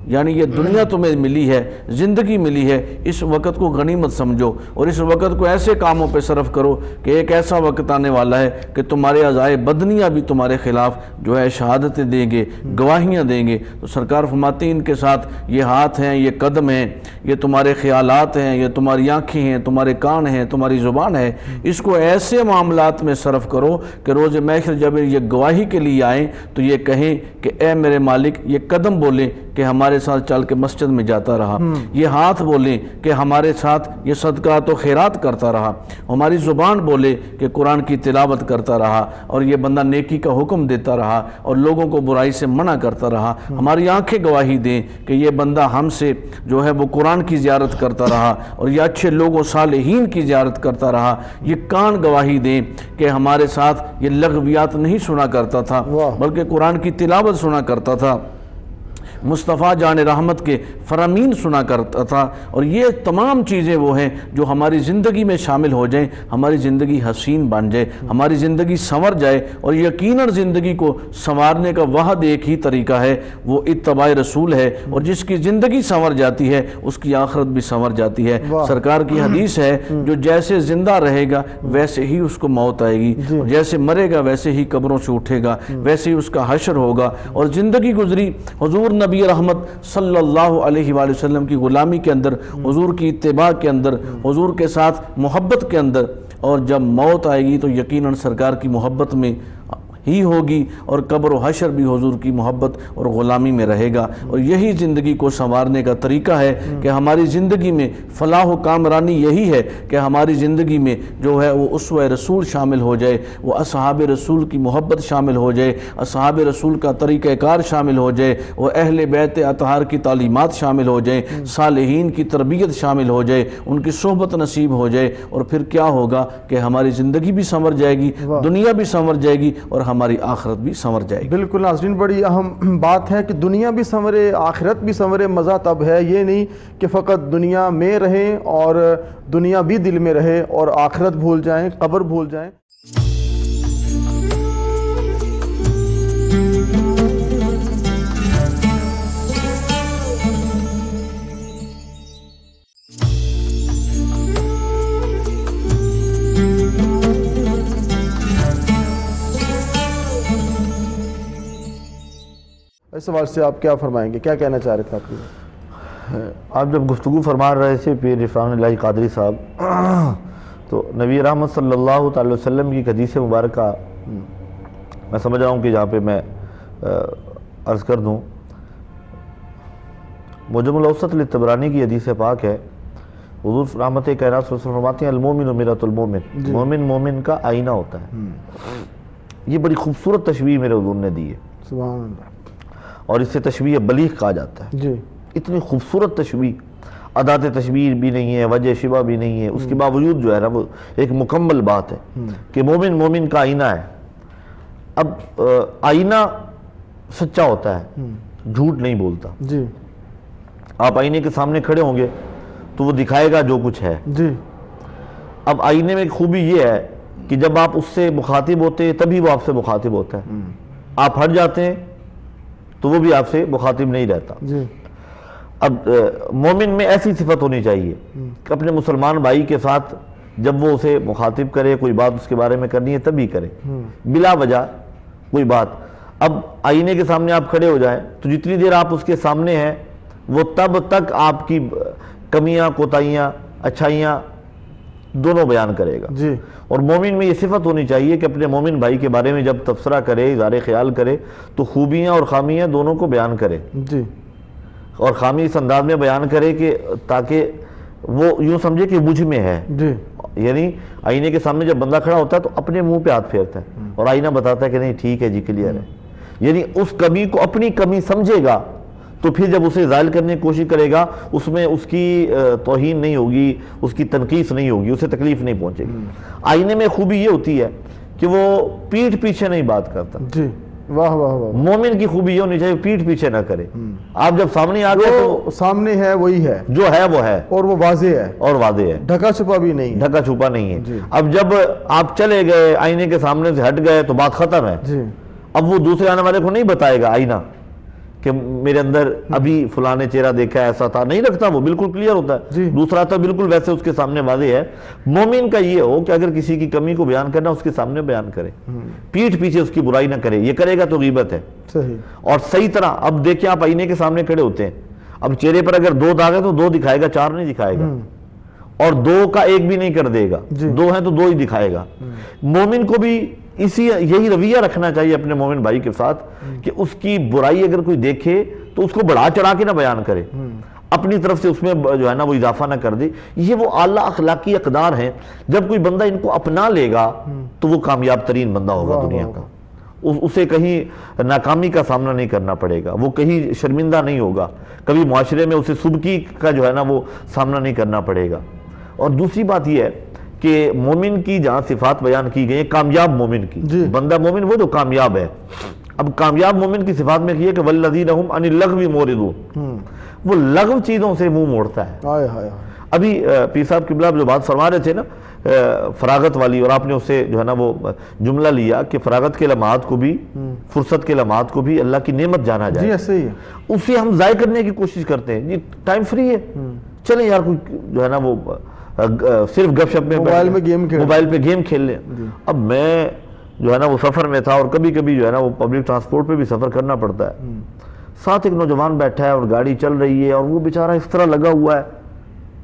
یعنی یہ دنیا تمہیں ملی ہے، زندگی ملی ہے، اس وقت کو غنیمت سمجھو، اور اس وقت کو ایسے کاموں پہ صرف کرو کہ ایک ایسا وقت آنے والا ہے کہ تمہارے اعضائے بدنیاں بھی تمہارے خلاف جو ہے شہادتیں دیں گے، گواہیاں دیں گے۔ تو سرکار فرماتے ہیں ان کے ساتھ یہ ہاتھ ہیں، یہ قدم ہیں، یہ تمہارے خیالات ہیں، یہ تمہاری آنکھیں ہیں، تمہارے کان ہیں، تمہاری زبان ہے، اس کو ایسے معاملات میں صرف کرو کہ روز محشر جب یہ گواہی کے لیے آئیں تو یہ کہیں کہ اے میرے مالک، یہ قدم بولیں کہ ہمارے ساتھ چل کے مسجد میں جاتا رہا، یہ ہاتھ بولے کہ ہمارے ساتھ یہ صدقات و خیرات کرتا رہا، ہماری زبان بولے کہ قرآن کی تلاوت کرتا رہا، اور یہ بندہ نیکی کا حکم دیتا رہا اور لوگوں کو برائی سے منع کرتا رہا، ہماری آنکھیں گواہی دیں کہ یہ بندہ ہم سے جو ہے وہ قرآن کی زیارت کرتا رہا اور یہ اچھے لوگوں صالحین کی زیارت کرتا رہا، یہ کان گواہی دیں کہ ہمارے ساتھ یہ لغویات نہیں سنا کرتا تھا بلکہ قرآن کی تلاوت سنا کرتا تھا، مصطفیٰ جان رحمت کے فرامین سنا کرتا تھا۔ اور یہ تمام چیزیں وہ ہیں جو ہماری زندگی میں شامل ہو جائیں، ہماری زندگی حسین بن جائے، ہماری زندگی سنور جائے، اور یقیناً زندگی کو سنوارنے کا واحد ایک ہی طریقہ ہے، وہ اتباع رسول ہے، اور جس کی زندگی سنور جاتی ہے اس کی آخرت بھی سنور جاتی ہے۔ سرکار کی حدیث ہے جو جیسے زندہ رہے گا ویسے ہی اس کو موت آئے گی، اور جیسے مرے گا ویسے ہی قبروں سے اٹھے گا، ویسے ہی اس کا حشر ہوگا۔ اور زندگی گزری حضور نبی رحمت صلی اللہ علیہ وآلہ وسلم کی غلامی کے اندر، حضور کی اتباع کے اندر، حضور کے ساتھ محبت کے اندر، اور جب موت آئے گی تو یقیناً سرکار کی محبت میں ہی ہوگی، اور قبر و حشر بھی حضور کی محبت اور غلامی میں رہے گا۔ اور یہی زندگی کو سنوارنے کا طریقہ ہے کہ ہماری زندگی میں فلاح و کامرانی یہی ہے کہ ہماری زندگی میں جو ہے وہ اسوہ رسول شامل ہو جائے، وہ اصحاب رسول کی محبت شامل ہو جائے، اصحاب رسول کا طریقہ کار شامل ہو جائے، وہ اہل بیت اطہار کی تعلیمات شامل ہو جائیں، صالحین کی تربیت شامل ہو جائے، ان کی صحبت نصیب ہو جائے، اور پھر کیا ہوگا کہ ہماری زندگی بھی سنور جائے گی، دنیا بھی سنور جائے گی، اور ہماری آخرت بھی سنور جائے گی۔ بالکل ناظرین، بڑی اہم بات ہے کہ دنیا بھی سنورے، آخرت بھی سنورے۔ مزہ تب ہے یہ نہیں کہ فقط دنیا میں رہیں اور دنیا بھی دل میں رہے اور آخرت بھول جائیں، قبر بھول جائیں۔ اس سوال سے آپ کیا فرمائیں گے، کیا کہنا چاہ رہے تھے آپ؟ آپ جب گفتگو فرما رہے تھے پیر عرفان الہی قادری صاحب، تو نبی رحمت صلی اللہ تعالی وسلم کی حدیث مبارکہ میں سمجھ رہا ہوں کہ جہاں پہ میں عرض کر دوں، معجم الاوسط للطبرانی کی حدیث پاک ہے، حضور رحمت کائنات صلی اللہ علیہ وسلم فرماتے ہیں المومن مرۃ المومن، مومن مومن کا آئینہ ہوتا ہے۔ یہ بڑی خوبصورت تشبیہ میرے حضور نے دی ہے، سبحان اللہ، اور اس سے تشبیہ بلیغ کہا جاتا ہے۔ جی، اتنی خوبصورت تشبیہ، ادات تشبیہ بھی نہیں ہے، وجہ شبہ بھی نہیں ہے، اس کے باوجود جو ہے نا وہ ایک مکمل بات ہے کہ مومن مومن کا آئینہ ہے۔ اب آئینہ سچا ہوتا ہے، جھوٹ نہیں بولتا. جی آپ آئینے کے سامنے کھڑے ہوں گے تو وہ دکھائے گا جو کچھ ہے. جی اب آئینے میں ایک خوبی یہ ہے کہ جب آپ اس سے مخاطب ہوتے ہیں تبھی وہ آپ سے مخاطب ہوتا ہے. آپ ہٹ جاتے ہیں تو وہ بھی آپ سے مخاطب نہیں رہتا. جی اب مومن میں ایسی صفت ہونی چاہیے کہ اپنے مسلمان بھائی کے ساتھ جب وہ اسے مخاطب کرے، کوئی بات اس کے بارے میں کرنی ہے تبھی کرے، بلا وجہ کوئی بات. اب آئینے کے سامنے آپ کھڑے ہو جائیں تو جتنی دیر آپ اس کے سامنے ہیں وہ تب تک آپ کی کمیاں، کوتاہیاں، اچھائیاں دونوں بیان کرے گا. جی اور مومن میں یہ صفت ہونی چاہیے کہ اپنے مومن بھائی کے بارے میں جب تبصرہ کرے، اظہار خیال کرے تو خوبیاں اور خامیاں دونوں کو بیان کرے. جی اور خامی اس انداز میں بیان کرے کہ تاکہ وہ یوں سمجھے کہ مجھ میں ہے. جی یعنی آئینے کے سامنے جب بندہ کھڑا ہوتا ہے تو اپنے منہ پہ ہاتھ پھیرتا ہے اور آئینہ بتاتا ہے کہ نہیں ٹھیک ہے جی، کلیئر ہے. یعنی اس کمی کو اپنی کمی سمجھے گا تو پھر جب اسے زائل کرنے کی کوشش کرے گا اس میں اس کی توہین نہیں ہوگی، اس کی تنقیص نہیں ہوگی، اسے تکلیف نہیں پہنچے گی. آئینے میں خوبی یہ ہوتی ہے کہ وہ پیٹھ پیچھے نہیں بات کرتا. جی واہ واہ واہ. مومن کی خوبی یہ ہونی چاہیے پیٹھ پیچھے نہ کرے. آپ جب سامنے آ گئے تو جو سامنے ہے وہی ہے، جو ہے وہ ہے اور وہ واضح ہے اور واضح ہے، ڈھکا چھپا بھی نہیں. ڈھکا چھپا نہیں ہے. جی. اب جب آپ چلے گئے آئینے کے سامنے سے ہٹ گئے تو بات ختم ہے. جی اب وہ دوسرے آنے والے کو نہیں بتائے گا آئینہ کہ میرے اندر ابھی فلاں نے چہرہ دیکھا ایسا تھا، نہیں رکھتا، وہ بالکل کلیئر ہوتا ہے. جی. دوسرا تو بالکل ویسے اس کے سامنے واضح ہے. مومن کا یہ ہو کہ اگر کسی کی کمی کو بیان کرنا اس کے سامنے بیان کرے، پیٹھ پیچھے اس کی برائی نہ کرے. یہ کرے گا تو غیبت ہے. صحیح. اور صحیح طرح اب دیکھیں آپ آئینے کے سامنے کھڑے ہوتے ہیں، اب چہرے پر اگر 2 داغ ہے تو 2 دکھائے گا، 4 نہیں دکھائے گا. اور 2 کا 1 بھی نہیں کر دے گا. جی. 2 ہیں تو 2 ہی دکھائے گا. مومن کو بھی یہی رویہ رکھنا چاہیے اپنے مومن بھائی کے ساتھ کہ اس کی برائی اگر کوئی دیکھے تو اس کو بڑھا چڑھا کے نہ بیان کرے، اپنی طرف سے اس میں جو ہے نا وہ اضافہ نہ کر دے. یہ وہ اعلیٰ اخلاقی اقدار ہیں. جب کوئی بندہ ان کو اپنا لے گا تو وہ کامیاب ترین بندہ ہوگا دنیا کا. اسے کہیں ناکامی کا سامنا نہیں کرنا پڑے گا، وہ کہیں شرمندہ نہیں ہوگا، کبھی معاشرے میں اسے سبکی کا جو ہے نا وہ سامنا نہیں کرنا پڑے گا. اور دوسری بات یہ ہے کہ مومن کی جہاں صفات بیان کی گئی ہیں، کامیاب مومن کی، بندہ مومن وہ جو کامیاب ہے. اب کامیاب مومن کی صفات میں یہ کہ والذین هم عن اللغو معرضون، وہ لغو چیزوں سے منہ موڑتا ہے. ابھی پیر صاحب قبلہ جو بات فرما رہے تھے نا فراغت والی، اور آپ نے اسے جو ہے نا وہ جملہ لیا کہ فراغت کے لمحات کو بھی، فرصت کے لمحات کو بھی اللہ کی نعمت جانا جائے. جی ایسے ہی ہے. اسے ہم ضائع کرنے کی کوشش کرتے ہیں. جی ٹائم فری ہے، چلیں یار کوئی جو ہے نا وہ صرف گپ شپ میں موبائل پہ گیم کھیل لیں. اب میں جو ہے نا وہ سفر میں تھا اور کبھی کبھی جو ہے نا وہ پبلک ٹرانسپورٹ پہ بھی سفر کرنا پڑتا ہے. ساتھ ایک نوجوان بیٹھا ہے اور گاڑی چل رہی ہے اور وہ بیچارہ اس طرح لگا ہوا ہے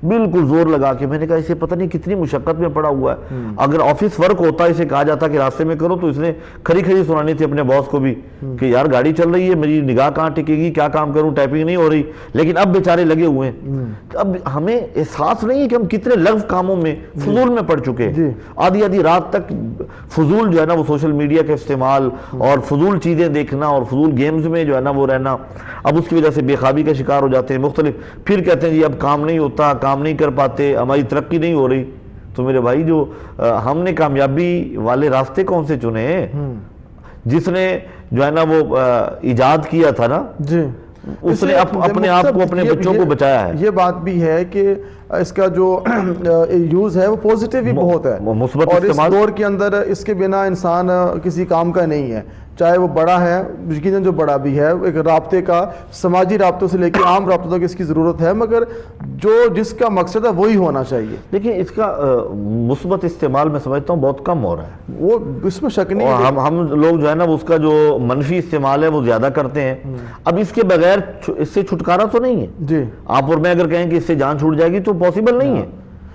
بالکل زور لگا کے. میں نے کہا اسے پتہ نہیں کتنی مشقت میں پڑا ہوا ہے. اگر آفس ورک ہوتا اسے کہا جاتا کہ راستے میں کرو تو اس نے کھڑی کھڑی سنانی تھی اپنے باس کو بھی کہ یار گاڑی چل رہی ہے، میری نگاہ کہاں ٹکے گی، کیا کام کروں، ٹائپنگ نہیں ہو رہی. لیکن اب بیچارے لگے ہوئے ہیں. اب ہمیں احساس نہیں ہے کہ ہم کتنے لغو کاموں میں فضول میں پڑ چکے ہیں. آدھی آدھی رات تک فضول جو ہے نا وہ سوشل میڈیا کا استعمال اور فضول چیزیں دیکھنا اور فضول گیمز میں جو ہے نا وہ رہنا. اب اس کی وجہ سے بے خوابی کا شکار ہو جاتے ہیں مختلف. پھر کہتے ہیں جی اب کام نہیں ہوتا، کام نہیں کر پاتے، ہماری ترقی نہیں ہو رہی. تو میرے بھائی جو ہم نے کامیابی والے راستے کون سے چنے ہیں؟ جس نے جو ہے نا وہ ایجاد کیا تھا نا، جی اس نے اپنے آپ کو اپنے بچوں کو بچایا ہے. یہ بات بھی ہے کہ اس کا جو یوز ہے وہ پوزیٹیو بھی بہت ہے، اور اس دور کے اندر اس کے بنا انسان کسی کام کا نہیں ہے. چاہے وہ بڑا ہے، یقیناً جو بڑا بھی ہے، ایک رابطے کا، سماجی رابطوں سے لے کے عام رابطوں تک اس کی ضرورت ہے، مگر جو جس کا مقصد ہے وہی ہونا چاہیے. دیکھیں اس کا مثبت استعمال میں سمجھتا ہوں بہت کم ہو رہا ہے، وہ اس میں شک نہیں ہے. ہم لوگ جو ہے نا اس کا جو منفی استعمال ہے وہ زیادہ کرتے ہیں. اب اس کے بغیر اس سے چھٹکارا تو نہیں ہے. جی آپ اور میں اگر کہیں کہ اس سے جان چھوٹ جائے گی تو پاسبل نہیں ہے.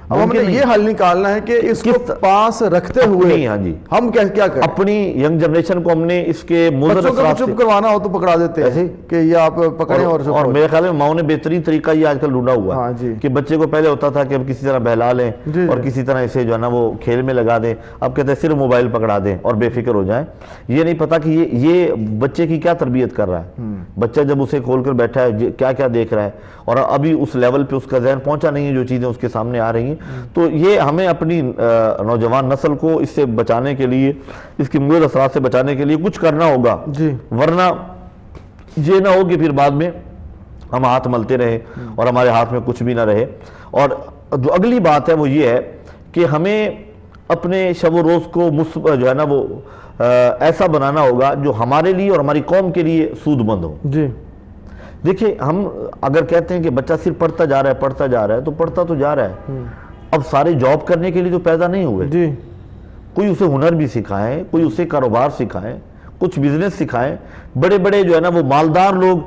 اب ہم نے یہ حل نکالنا ہے کہ اس کو پاس رکھتے ہوئے ہاں جی ہم کیا کریں. اپنی ینگ جنریشن کو ہم نے اس کے بچوں کو چپ کروانا ہو تو پکڑا دیتے ہیں کہ یہ آپ پکڑیں اور میرے خیال میں ماؤں نے بہترین طریقہ یہ آج کل ڈھونڈا ہوا ہے کہ بچے کو پہلے ہوتا تھا کہ اب کسی طرح بہلا لیں اور کسی طرح اسے جو ہے نا وہ کھیل میں لگا دیں. اب کہتے ہیں صرف موبائل پکڑا دیں اور بے فکر ہو جائیں. یہ نہیں پتا کہ یہ بچے کی کیا تربیت کر رہا ہے. بچہ جب اسے کھول کر بیٹھا ہے کیا کیا دیکھ رہا ہے، اور ابھی اس لیول پہ اس کا ذہن پہنچا نہیں ہے جو چیزیں اس کے سامنے آ رہی ہیں. تو یہ ہمیں اپنی نوجوان نسل کو اس سے بچانے کے لیے، اس کی مضر اثرات سے بچانے کے لیے کچھ کرنا ہوگا، ورنہ یہ نہ ہو کہ پھر بعد میں ہم ہاتھ ملتے رہے اور ہمارے ہاتھ میں کچھ بھی نہ رہے۔ اور جو اگلی بات ہے وہ یہ ہے کہ ہمیں اپنے شب و روز کو جو ہے نا وہ ایسا بنانا ہوگا جو ہمارے لیے اور ہماری قوم کے لیے سود مند ہو۔ دیکھیں، ہم اگر کہتے ہیں کہ بچہ صرف پڑھتا جا رہا ہے تو پڑھتا تو جا رہا ہے، اب سارے جاب کرنے کے لیے تو پیدا نہیں ہوئے، کوئی اسے ہنر بھی سکھائیں، کوئی اسے کاروبار سکھائیں، کچھ بزنس سکھائیں۔ بڑے بڑے جو ہے نا وہ مالدار لوگ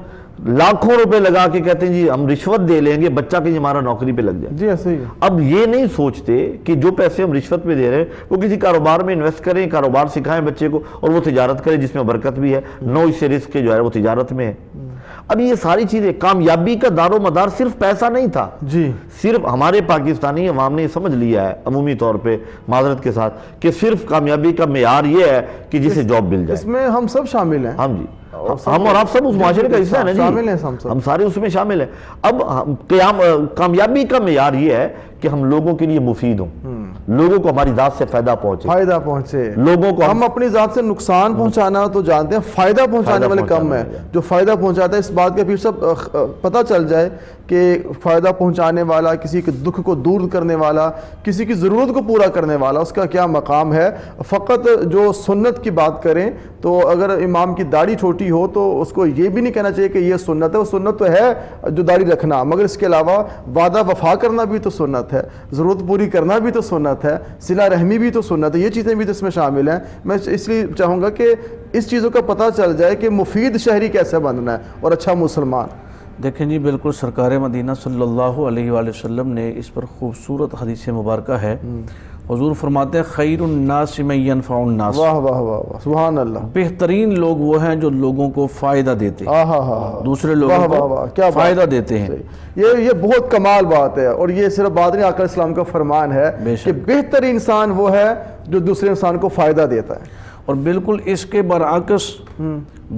لاکھوں روپے لگا کے کہتے ہیں جی ہم رشوت دے لیں گے بچہ کہ ہمارا نوکری پہ لگ جائے۔ جی ایسے ہی۔ اب یہ نہیں سوچتے کہ جو پیسے ہم رشوت پہ دے رہے ہیں وہ کسی کاروبار میں انویسٹ کریں، کاروبار سکھائیں بچے کو، اور وہ تجارت کرے جس میں برکت بھی ہے، نو اس سے رزق جو ہے وہ تجارت میں ہے۔ اب یہ ساری چیزیں، کامیابی کا دار و مدار صرف پیسہ نہیں تھا، صرف ہمارے پاکستانی عوام نے سمجھ لیا ہے عمومی طور پہ، معذرت کے ساتھ، کہ صرف کامیابی کا معیار یہ ہے کہ جسے جاب مل جائے۔ اس میں ہم سب شامل ہیں۔ ہاں جی، ہم اور آپ سب اس معاشرے کا حصہ ہیں نا جی، ہم سارے اس میں شامل ہیں۔ اب کامیابی کا معیار یہ ہے کہ ہم لوگوں کے لیے مفید ہوں، لوگوں کو ہماری ذات سے فائدہ پہنچے، لوگوں کو ہم اپنی ذات سے نقصان پہنچانا تو جانتے ہیں، فائدہ پہنچانے والے کم ہے۔ جو فائدہ پہنچاتا ہے اس بات کا پھر سب پتہ چل جائے کہ فائدہ پہنچانے والا، کسی کے دکھ کو دور کرنے والا، کسی کی ضرورت کو پورا کرنے والا، اس کا کیا مقام ہے۔ فقط جو سنت کی بات کریں تو اگر امام کی داڑھی چھوٹی ہو تو اس کو یہ بھی نہیں کہنا چاہیے کہ یہ سنت ہے، وہ سنت تو ہے جو داڑھی رکھنا، مگر اس کے علاوہ وعدہ وفا کرنا بھی تو سنت ہے، ضرورت پوری کرنا بھی تو سنت ہے، صلہ رحمی بھی تو سنت ہے، یہ چیزیں بھی تو اس میں شامل ہیں۔ میں اس لیے چاہوں گا کہ اس چیزوں کا پتہ چل جائے کہ مفید شہری کیسے بننا ہے اور اچھا مسلمان۔ دیکھیں جی، بالکل سرکار مدینہ صلی اللہ علیہ وآلہ وسلم نے اس پر خوبصورت حدیث مبارکہ ہے۔ حضور فرماتے ہیں خیر الناس من ینفع الناس، واہ واہ واہ، سبحان اللہ، بہترین لوگ وہ ہیں جو لوگوں کو فائدہ دیتے ہیں، دوسرے لوگوں کو فائدہ دیتے ہیں۔ یہ بہت کمال بات ہے، اور یہ صرف بات نہیں، آقا اسلام کا فرمان ہے کہ بہتر انسان وہ ہے جو دوسرے انسان کو فائدہ دیتا ہے، اور بالکل اس کے برعکس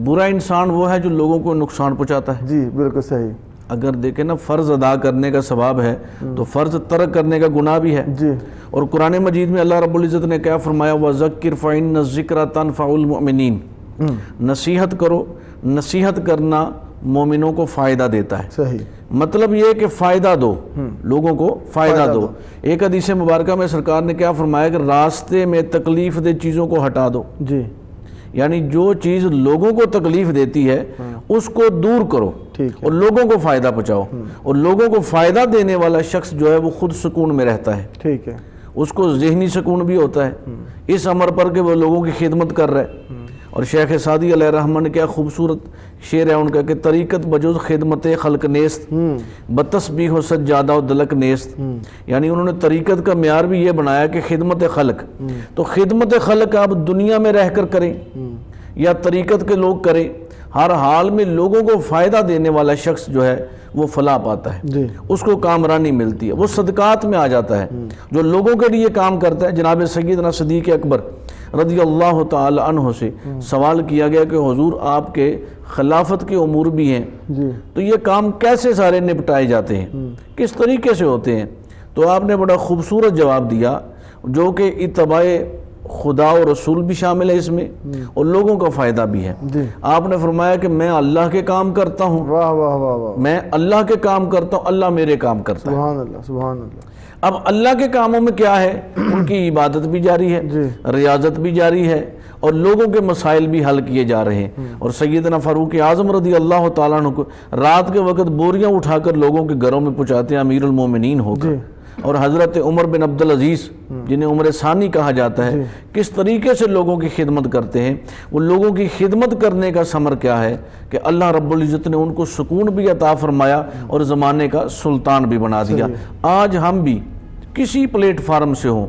برا انسان وہ ہے جو لوگوں کو نقصان پہنچاتا ہے۔ جی بالکل صحیح۔ اگر دیکھیں نا، فرض ادا کرنے کا ثواب ہے تو فرض ترک کرنے کا گناہ بھی ہے۔ جی، اور قرآن مجید میں اللہ رب العزت نے کیا فرمایا، وَذَكِّرْ فَإِنَّ الذِّكْرَ تَنفَعُ الْمُؤْمِنِينَ، نصیحت کرو، نصیحت کرنا مومنوں کو فائدہ دیتا ہے۔ صحیح، مطلب یہ کہ فائدہ دو، لوگوں کو فائدہ دو۔ ایک حدیث مبارکہ میں سرکار نے کیا فرمایا کہ راستے میں تکلیف دہ چیزوں کو ہٹا دو، جی، یعنی جو چیز لوگوں کو تکلیف دیتی ہے اس کو دور کرو اور لوگوں کو فائدہ پہنچاؤ، اور لوگوں کو فائدہ دینے والا شخص جو ہے وہ خود سکون میں رہتا ہے، ٹھیک ہے، اس کو ذہنی سکون بھی ہوتا ہے اس امر پر کہ وہ لوگوں کی خدمت کر رہا ہے۔ اور شیخ سعدی علیہ الرحمہ نے کیا خوبصورت شعر ہے ان کا کہ طریقت بجز خدمت خلق نیست، بتسبیح و سجادہ و دلک نیست، یعنی انہوں نے طریقت کا معیار بھی یہ بنایا کہ خدمت خلق، تو خدمت خلق آپ دنیا میں رہ کر کریں یا طریقت کے لوگ کریں، ہر حال میں لوگوں کو فائدہ دینے والا شخص جو ہے وہ فلاح پاتا ہے، اس کو کامرانی ملتی ہے، وہ صدقات میں آ جاتا ہے جو لوگوں کے لیے کام کرتا ہے۔ جناب سیدنا صدیق اکبر رضی اللہ تعالی عنہ سے سوال کیا گیا کہ حضور آپ کے خلافت کے امور بھی ہیں، تو یہ کام کیسے سارے نپٹائے جاتے ہیں، کس طریقے سے ہوتے ہیں؟ تو آپ نے بڑا خوبصورت جواب دیا جو کہ اتباع خدا اور رسول بھی شامل ہے اس میں اور لوگوں کا فائدہ بھی ہے۔ آپ نے فرمایا کہ میں اللہ کے کام کرتا ہوں، واہ واہ واہ واہ، میں اللہ کے کام کرتا ہوں، اللہ میرے کام کرتا ہے۔ سبحان اللہ، سبحان اللہ۔ اب اللہ کے کاموں میں کیا ہے؟ ان کی عبادت بھی جاری ہے، ریاضت بھی جاری ہے، اور لوگوں کے مسائل بھی حل کیے جا رہے ہیں۔ اور سیدنا فاروق اعظم رضی اللہ تعالیٰ عنہ کو رات کے وقت بوریاں اٹھا کر لوگوں کے گھروں میں پہنچاتے ہیں امیر المومنین ہو کر، اور حضرت عمر بن عبدالعزیز جنہیں عمر ثانی کہا جاتا ہے کس طریقے سے لوگوں کی خدمت کرتے ہیں۔ وہ لوگوں کی خدمت کرنے کا ثمر کیا ہے کہ اللہ رب العزت نے ان کو سکون بھی عطا فرمایا اور زمانے کا سلطان بھی بنا دیا۔ آج ہم بھی کسی پلیٹ فارم سے ہوں،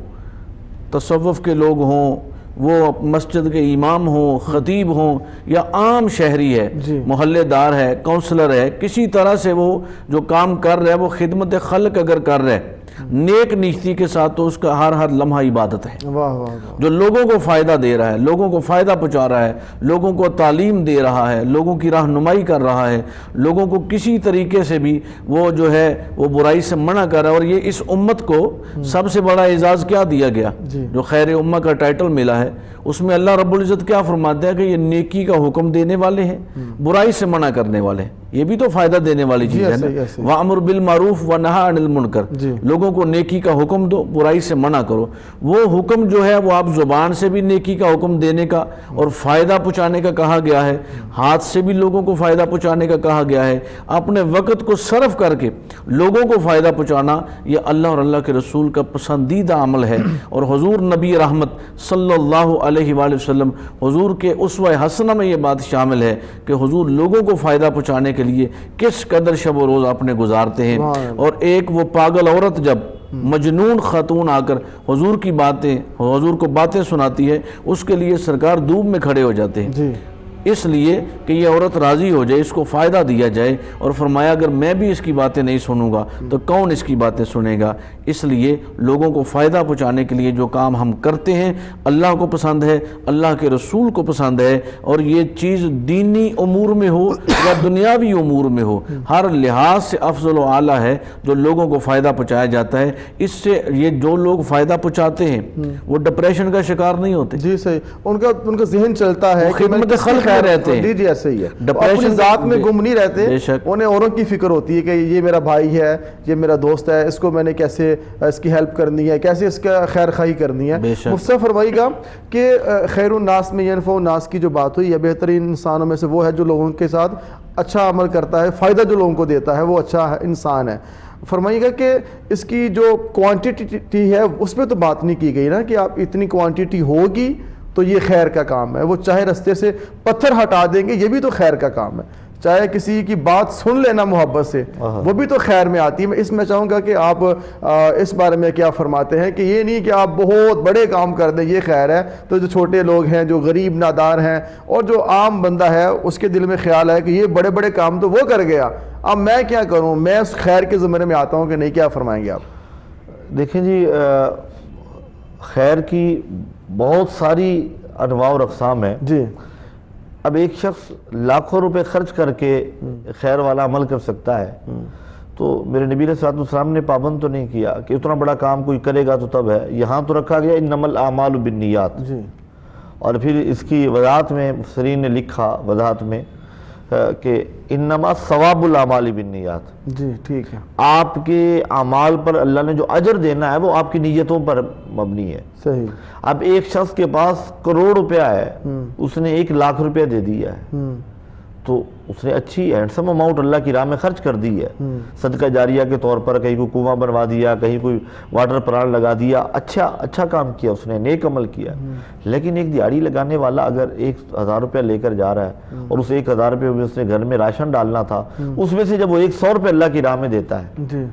تصوف کے لوگ ہوں، وہ مسجد کے امام ہوں، خطیب ہوں، یا عام شہری ہے، محلے دار ہے، کونسلر ہے، کسی طرح سے وہ جو کام کر رہا ہے وہ خدمت خلق اگر کر رہا ہے نیک نیتی کے ساتھ تو اس کا ہر لمحہ عبادت ہے، واہ واہ واہ، جو لوگوں کو فائدہ دے رہا ہے، لوگوں کو فائدہ پہنچا رہا ہے، لوگوں کو تعلیم دے رہا ہے، لوگوں کی رہنمائی کر رہا ہے، لوگوں کو کسی طریقے سے بھی وہ جو ہے وہ برائی سے منع کر رہا ہے۔ اور یہ اس امت کو سب سے بڑا اعزاز کیا دیا گیا، جو خیر امہ کا ٹائٹل ملا ہے، اس میں اللہ رب العزت کیا فرماتا ہے کہ یہ نیکی کا حکم دینے والے ہیں، برائی سے منع کرنے والے ہیں۔ یہ بھی تو فائدہ دینے والی چیز ہے نا، وَأْمُرْ بِالْمَعْرُوفِ وَنَهَىٰ عَنِ الْمُنْكَرِ، لوگوں کو نیکی کا حکم دو، برائی سے منع کرو۔ وہ حکم جو ہے وہ آپ زبان سے بھی نیکی کا حکم دینے کا اور فائدہ پہنچانے کا کہا گیا ہے، ہاتھ سے بھی لوگوں کو فائدہ پہنچانے کا کہا گیا ہے، اپنے وقت کو صرف کر کے لوگوں کو فائدہ پہنچانا یہ اللہ اور اللہ کے رسول کا پسندیدہ عمل ہے۔ اور حضور نبی رحمت صلی اللہ علیہ وآلہ وسلم، حضور کے اسوہ حسنہ میں یہ بات شامل ہے کہ حضور لوگوں کو فائدہ پہنچانے کے لیے کس قدر شب و روز اپنے گزارتے ہیں۔ اور ایک وہ پاگل عورت جب مجنون خاتون آ کر حضور کی باتیں، حضور کو باتیں سناتی ہے، اس کے لیے سرکار دھوپ میں کھڑے ہو جاتے ہیں، اس لیے کہ یہ عورت راضی ہو جائے، اس کو فائدہ دیا جائے۔ اور فرمایا اگر میں بھی اس کی باتیں نہیں سنوں گا تو کون اس کی باتیں سنے گا؟ اس لیے لوگوں کو فائدہ پہنچانے کے لیے جو کام ہم کرتے ہیں اللہ کو پسند ہے، اللہ کے رسول کو پسند ہے، اور یہ چیز دینی امور میں ہو یا دنیاوی امور میں ہو، ہر لحاظ سے افضل و اعلیٰ ہے جو لوگوں کو فائدہ پہنچایا جاتا ہے۔ اس سے یہ جو لوگ فائدہ پہنچاتے ہیں وہ ڈپریشن کا شکار نہیں ہوتے، جی صحیح، ان کا ذہن چلتا ہے، خدمت خلق رہتے ہیں، جی جی ایسے ہی ہے، ڈپریشن اپنی ذات میں گم نہیں رہتے، بے شک، انہیں اوروں کی فکر ہوتی ہے کہ یہ میرا بھائی ہے، یہ میرا دوست ہے، اس کو میں نے کیسے اس کی ہیلپ کرنی ہے، کیسے اس کا خیر خواہی کرنی ہے۔ مفتی فرمائیے گا کہ خیر الناس میں ینفع الناس کی جو بات ہوئی ہے، بہترین انسانوں میں سے وہ ہے جو لوگوں کے ساتھ اچھا عمل کرتا ہے، فائدہ جو لوگوں کو دیتا ہے وہ اچھا انسان ہے۔ فرمائیے گا کہ اس کی جو کوانٹیٹی ہے اس پہ تو بات نہیں کی گئی نا کہ آپ اتنی کوانٹیٹی ہوگی تو یہ خیر کا کام ہے، وہ چاہے رستے سے پتھر ہٹا دیں گے یہ بھی تو خیر کا کام ہے، چاہے کسی کی بات سن لینا محبت سے وہ بھی تو خیر میں آتی ہے۔ میں اس میں چاہوں گا کہ آپ اس بارے میں کیا فرماتے ہیں کہ یہ نہیں کہ آپ بہت بڑے کام کر دیں یہ خیر ہے، تو جو چھوٹے لوگ ہیں، جو غریب نادار ہیں اور جو عام بندہ ہے اس کے دل میں خیال ہے کہ یہ بڑے بڑے کام تو وہ کر گیا، اب میں کیا کروں، میں اس خیر کے زمرے میں آتا ہوں کہ نہیں، کیا فرمائیں گے آپ؟ دیکھیں جی، خیر کی بہت ساری انواع اور اقسام ہیں جی۔ اب ایک شخص لاکھوں روپے خرچ کر کے خیر والا عمل کر سکتا ہے، تو میرے نبی علیہ السلام نے پابند تو نہیں کیا کہ اتنا بڑا کام کوئی کرے گا تو تب ہے، یہاں تو رکھا گیا انما الاعمال بالنیات، اور پھر اس کی وضاحت میں مفسرین نے لکھا وضاحت میں کہ انما ثواب الاعمال بالنیات، جی ٹھیک ہے، آپ کے اعمال پر اللہ نے جو اجر دینا ہے وہ آپ کی نیتوں پر مبنی ہے۔ صحیح۔ اب ایک شخص کے پاس کروڑ روپیہ ہے، اس نے 1 لاکھ روپیہ دے دیا ہے، تو اس نے اچھی ہینڈسم اماؤنٹ اللہ کی راہ میں خرچ کر دی ہے، صدقہ جاریہ کے طور پر، کہیں کوئی کنواں بنوا دیا، کہیں کوئی واٹر پلانٹ لگا دیا، اچھا کام کیا اس نے، نیک عمل کیا۔ لیکن ایک دیہڑی لگانے والا اگر 1000 روپیہ لے کر جا رہا ہے اور اس 1000 روپے میں اس نے گھر میں راشن ڈالنا تھا، اس میں سے جب وہ 100 روپے اللہ کی راہ میں دیتا ہے،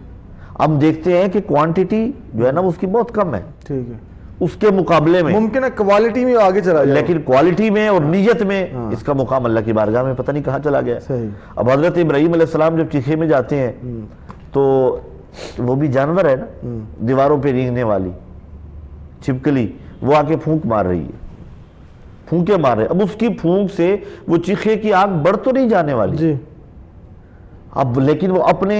اب دیکھتے ہیں کہ کوانٹیٹی جو ہے نا اس کی بہت کم ہے، ٹھیک ہے، اس کے مقابلے میں ممکن ہے کوالٹی میں آگے چلا جائے، لیکن کوالٹی میں اور نیت میں اس کا مقام اللہ کی بارگاہ میں پتہ نہیں کہاں چلا گیا۔ اب حضرت ابراہیم علیہ السلام جب چیخے میں جاتے ہیں تو وہ بھی جانور ہے نا، دیواروں پہ رینگنے والی چھپکلی، وہ آ کے پھونک مار رہی ہے، پھونکے مار رہے، اب اس کی پھونک سے وہ چیخے کی آگ بڑھ تو نہیں جانے والی، اب لیکن وہ اپنے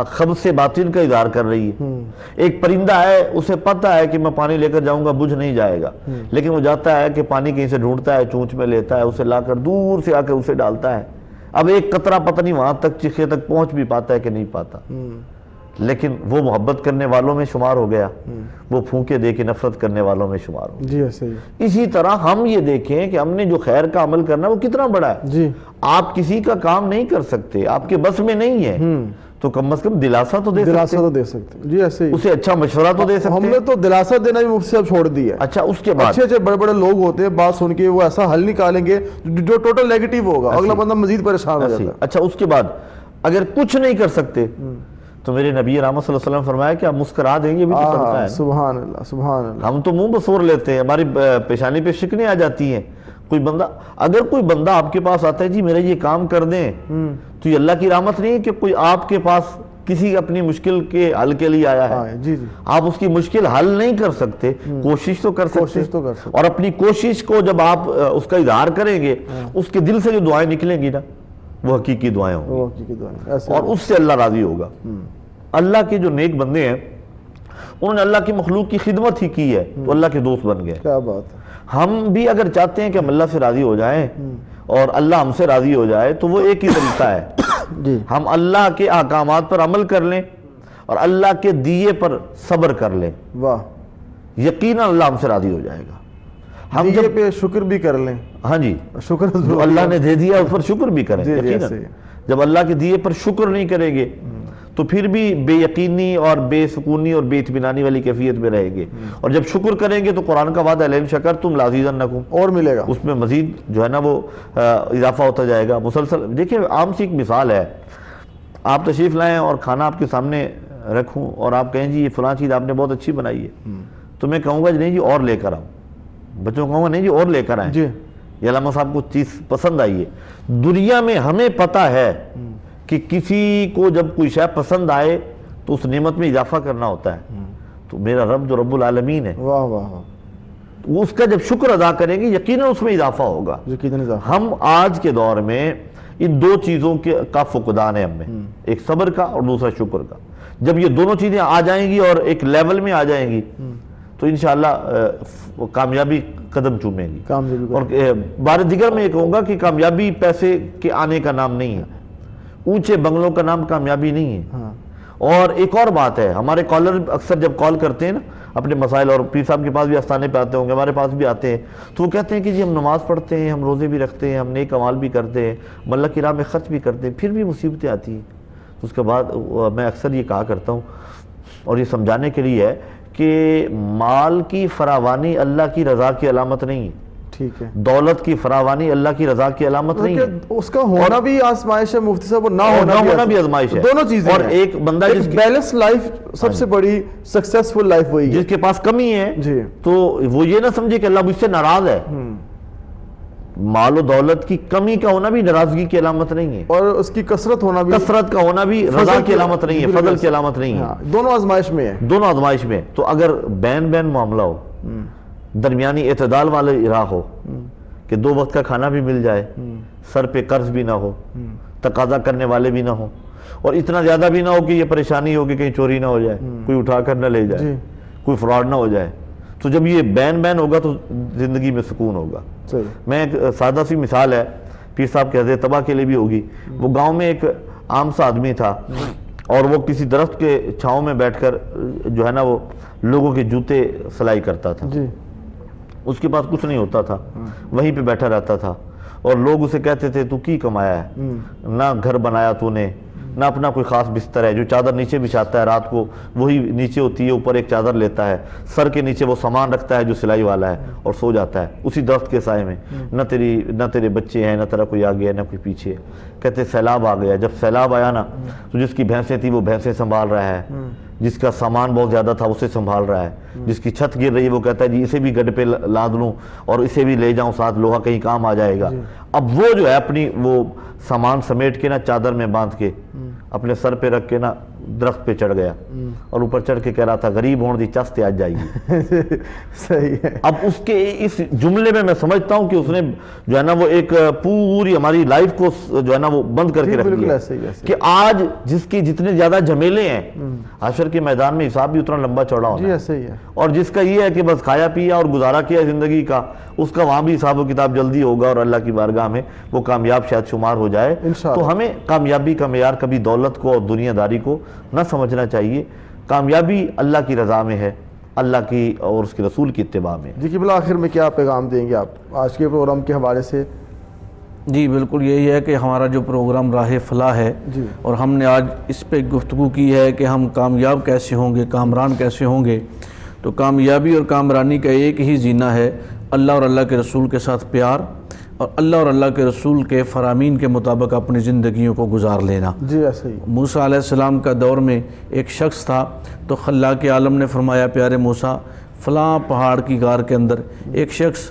خبث باطن کا اظہار کر رہی ہے۔ ایک پرندہ ہے، اسے پتہ ہے کہ میں پانی لے کر جاؤں گا بجھ نہیں جائے گا، لیکن وہ جاتا ہے کہ پانی کہیں سے ڈھونڈتا ہے، چونچ میں لیتا ہے، اسے لا کر دور سے آ کے اسے ڈالتا ہے، اب ایک قطرہ پتہ نہیں وہاں تک چیخے تک پہنچ بھی پاتا ہے کہ نہیں پاتا، لیکن وہ محبت کرنے والوں میں شمار ہو گیا، وہ پھونکے دے کے نفرت کرنے والوں میں شمار ہو گیا۔ اسی طرح ہم یہ دیکھیں کہ ہم نے جو خیر کا عمل کرنا وہ کتنا بڑا ہے، آپ کسی کا کام نہیں کر سکتے، آپ کے بس میں نہیں ہے، تو کم از کم دلاسا تو دے سکتے، جی ایسے ہی اسے اچھا مشورہ تو دے سکتے۔ ہم نے تو دلاسا دینا بھی مفتی صاحب چھوڑ دیا ہے۔ اچھا، اس کے بعد اچھے بڑے بڑے لوگ ہوتے ہیں، بات سن کے وہ ایسا حل نکالیں گے جو ٹوٹل نیگیٹو ہوگا، اگلا بندہ مزید پریشان ہو جاتا ہے۔ اچھا، اس کے بعد اگر کچھ نہیں کر سکتے تو میرے نبی رحمت صلی اللہ علیہ وسلم فرمایا کہ آپ مسکرا دیں گے بھی تو صدقہ ہے۔ سبحان اللہ، سبحان اللہ۔ ہم تو منہ بسور لیتے ہیں، ہماری پیشانی پہ شکنیں آ جاتی ہیں۔ اگر کوئی بندہ آپ کے پاس آتا ہے جی میرا یہ کام کر دیں، تو یہ اللہ کی رحمت نہیں ہے کہ کوئی آپ کے پاس کسی اپنی مشکل کے حل کے لیے آیا ہے، جی جی، آپ اس کی مشکل حل نہیں کر سکتے، کوشش تو کر سکتے، اور اپنی کوشش کو جب آپ اس کا اظہار کریں گے، اس کے دل سے جو دعائیں نکلیں گی نا وہ حقیقی دعائیں ہوں گی، اور اس سے اللہ راضی ہوگا۔ اللہ کے جو نیک بندے ہیں انہوں نے اللہ کی مخلوق کی خدمت ہی کی ہے تو اللہ کے دوست بن گئے۔ کیا بات ہے۔ ہم بھی اگر چاہتے ہیں کہ ہم اللہ سے راضی ہو جائیں اور اللہ ہم سے راضی ہو جائے تو وہ ایک ہی طریقہ ہے، ہم اللہ کے احکامات پر عمل کر لیں اور اللہ کے دیے پر صبر کر لیں، واہ، یقیناً اللہ ہم سے راضی ہو جائے گا۔ ہم دیے پہ شکر بھی کر لیں، ہاں جی، شکر جو اللہ نے دے دیا اس پر شکر بھی کریں، یقیناً جب اللہ کے دیے پر شکر نہیں کریں گے تو پھر بھی بے یقینی اور بے سکونی اور بے اطمینانی والی کیفیت میں رہیں گے، اور جب شکر کریں گے تو قرآن کا وعدہ لئن شکرتم لازیدنکم، اور ملے گا، اس میں مزید جو ہے نا وہ اضافہ ہوتا جائے گا مسلسل۔ دیکھیں عام سی ایک مثال ہے، آپ تشریف لائیں اور کھانا آپ کے سامنے رکھوں اور آپ کہیں جی یہ فلاں چیز آپ نے بہت اچھی بنائی ہے، تو میں کہوں گا نہیں جی اور لے کر آؤں، بچوں کو کہوں گا نہیں جی اور لے کر آئیں، یہ علامہ صاحب کو چیز پسند آئی ہے۔ دنیا میں ہمیں پتہ ہے کہ کسی کو جب کوئی شے پسند آئے تو اس نعمت میں اضافہ کرنا ہوتا ہے، تو میرا رب جو رب العالمین ہے واہ واہ، وہ اس کا جب شکر ادا کریں گے یقیناً اس میں اضافہ ہوگا۔ ہم آج کے دور میں ان دو چیزوں کا فقدان ہے ہم میں، ایک صبر کا اور دوسرا شکر کا۔ جب یہ دونوں چیزیں آ جائیں گی اور ایک لیول میں آ جائیں گی تو انشاءاللہ کامیابی قدم چومیں گی۔ اور بار دیگر میں یہ کہوں گا کہ کامیابی پیسے کے آنے کا نام نہیں ہے، اونچے بنگلوں کا نام کامیابی نہیں ہے۔ اور ایک اور بات ہے، ہمارے کالر اکثر جب کال کرتے ہیں نا اپنے مسائل، اور پیر صاحب کے پاس بھی آستانے پہ آتے ہوں گے، ہمارے پاس بھی آتے ہیں، تو وہ کہتے ہیں کہ جی ہم نماز پڑھتے ہیں، ہم روزے بھی رکھتے ہیں، ہم نیک اعمال بھی کرتے ہیں، اللہ کی راہ میں خرچ بھی کرتے ہیں، پھر بھی مصیبتیں آتی ہیں۔ تو اس کے بعد میں اکثر یہ کہا کرتا ہوں اور یہ سمجھانے کے لیے ہے کہ مال کی فراوانی اللہ کی رضا کی علامت نہیں ہے، ٹھیک ہے، دولت کی فراوانی اللہ کی رضا کی علامت نہیں ہے، اس کا ہونا بھی آزمائش ہے مفتی صاحب، اور نہ ہونا بھی آزمائش ہے، دونوں چیزیں۔ اور ایک بندہ جس کی بیلنس لائف سب سے بڑی سکسیسفل لائف وہی ہے، جس کے پاس کمی ہے تو وہ یہ نہ سمجھے کہ اللہ مجھ سے ناراض ہے۔ مال و دولت کی کمی کا ہونا بھی ناراضگی کی علامت نہیں ہے، اور اس کی کثرت ہونا بھی، کثرت کا ہونا بھی رضا کی علامت نہیں ہے، فضل کی علامت نہیں ہے، دونوں آزمائش میں ہے، دونوں آزمائش میں۔ تو اگر بین بین معاملہ ہو، درمیانی اعتدال والی راہ ہو کہ دو وقت کا کھانا بھی مل جائے، سر پہ قرض بھی نہ ہو، تقاضا کرنے والے بھی نہ ہو، اور اتنا زیادہ بھی نہ ہو کہ یہ پریشانی ہو کہ کہیں چوری نہ ہو جائے، کوئی اٹھا کر نہ لے جائے، کوئی فراڈ نہ ہو جائے، تو جب یہ بین بین ہوگا تو زندگی میں سکون ہوگا۔ میں ایک سادہ سی مثال ہے، پیر صاحب کے حضرت طبع کے لیے بھی ہوگی۔ وہ گاؤں میں ایک عام سا آدمی تھا اور وہ کسی درخت کے چھاؤں میں بیٹھ کر جو ہے نا وہ لوگوں کے جوتے سلائی کرتا تھا، اس کے پاس کچھ نہیں ہوتا تھا، وہیں پہ بیٹھا رہتا تھا، اور لوگ اسے کہتے تھے تو کی کمایا ہے، نہ گھر بنایا تو نے، نہ اپنا کوئی خاص بستر ہے، جو چادر نیچے بچھاتا ہے رات کو وہی نیچے ہوتی ہے، اوپر ایک چادر لیتا ہے، سر کے نیچے وہ سامان رکھتا ہے جو سلائی والا ہے اور سو جاتا ہے اسی درخت کے سائے میں، نہ تیرے بچے ہیں، نہ تیرا کوئی آگے ہے، نہ کوئی پیچھے ہے۔ کہتے سیلاب آ گیا، جب سیلاب آیا نا تو جس کی بھینسیں تھی وہ بھینسیں سنبھال رہا ہے، جس کا سامان بہت زیادہ تھا اسے سنبھال رہا ہے، جس کی چھت گر رہی ہے وہ کہتا ہے جی اسے بھی گڈ پہ لاد لوں اور اسے بھی لے جاؤں ساتھ، لوہا کہیں کام آ جائے گا۔ اب وہ جو ہے اپنی وہ سامان سمیٹ کے نا چادر میں باندھ کے اپنے سر پہ رکھ کے نا درخت پہ چڑھ گیا اور اوپر چڑھ کے کہہ رہا تھا غریب ہون دی چست آج جائیے۔ صحیح ہے۔ اب اس کے اس جملے میں میں سمجھتا ہوں کہ اس نے جو ہے نا وہ ایک پوری ہماری لائف کو جو ہے نا وہ بند کر کے رکھ دیا کہ آج جس کی جتنے زیادہ جھمیلے ہیں حشر کے میدان میں حساب بھی اتنا لمبا چوڑا ہونا ہے، اور جس کا یہ ہے کہ بس کھایا پیا اور گزارا کیا زندگی کا، اس کا وہاں بھی حساب و کتاب جلدی ہوگا اور اللہ کی بارگاہ میں وہ کامیاب شاید شمار ہو جائے۔ تو ہمیں کامیابی کا معیار کبھی دولت کو اور دنیا داری کو نہ سمجھنا چاہیے، کامیابی اللہ کی رضا میں ہے، اللہ کی اور اس کے رسول کی اتباع میں۔ جی قبلہ آخر میں کیا پیغام دیں گے آپ آج کے پروگرام کے حوالے سے؟ جی بالکل یہی ہے کہ ہمارا جو پروگرام راہ فلاح ہے اور ہم نے آج اس پہ گفتگو کی ہے کہ ہم کامیاب کیسے ہوں گے، کامران کیسے ہوں گے۔ تو کامیابی اور کامرانی کا ایک ہی زینہ ہے اللہ اور اللہ کے رسول کے ساتھ پیار، اور اللہ اور اللہ کے رسول کے فرامین کے مطابق اپنی زندگیوں کو گزار لینا۔ جی ایسے ہی موسیٰ علیہ السلام کا دور میں ایک شخص تھا، تو خلاق عالم نے فرمایا پیارے موسیٰ فلاں پہاڑ کی غار کے اندر ایک شخص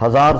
1000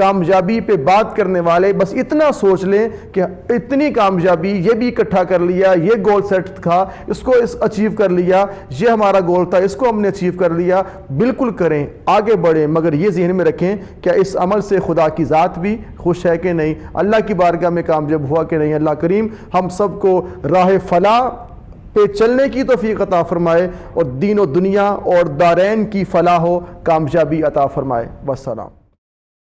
کامیابی پہ بات کرنے والے بس اتنا سوچ لیں کہ اتنی کامیابی، یہ بھی اکٹھا کر لیا، یہ گول سیٹ تھا، اس کو اچیو کر لیا، یہ ہمارا گول تھا، اس کو ہم نے اچیو کر لیا، بالکل کریں، آگے بڑھیں، مگر یہ ذہن میں رکھیں کہ اس عمل سے خدا کی ذات بھی خوش ہے کہ نہیں، اللہ کی بارگاہ میں کامیاب ہوا کہ نہیں۔ اللہ کریم ہم سب کو راہ فلاح پہ چلنے کی توفیق عطا فرمائے اور دین و دنیا اور دارین کی فلاح و کامیابی عطا فرمائے۔ والسلام۔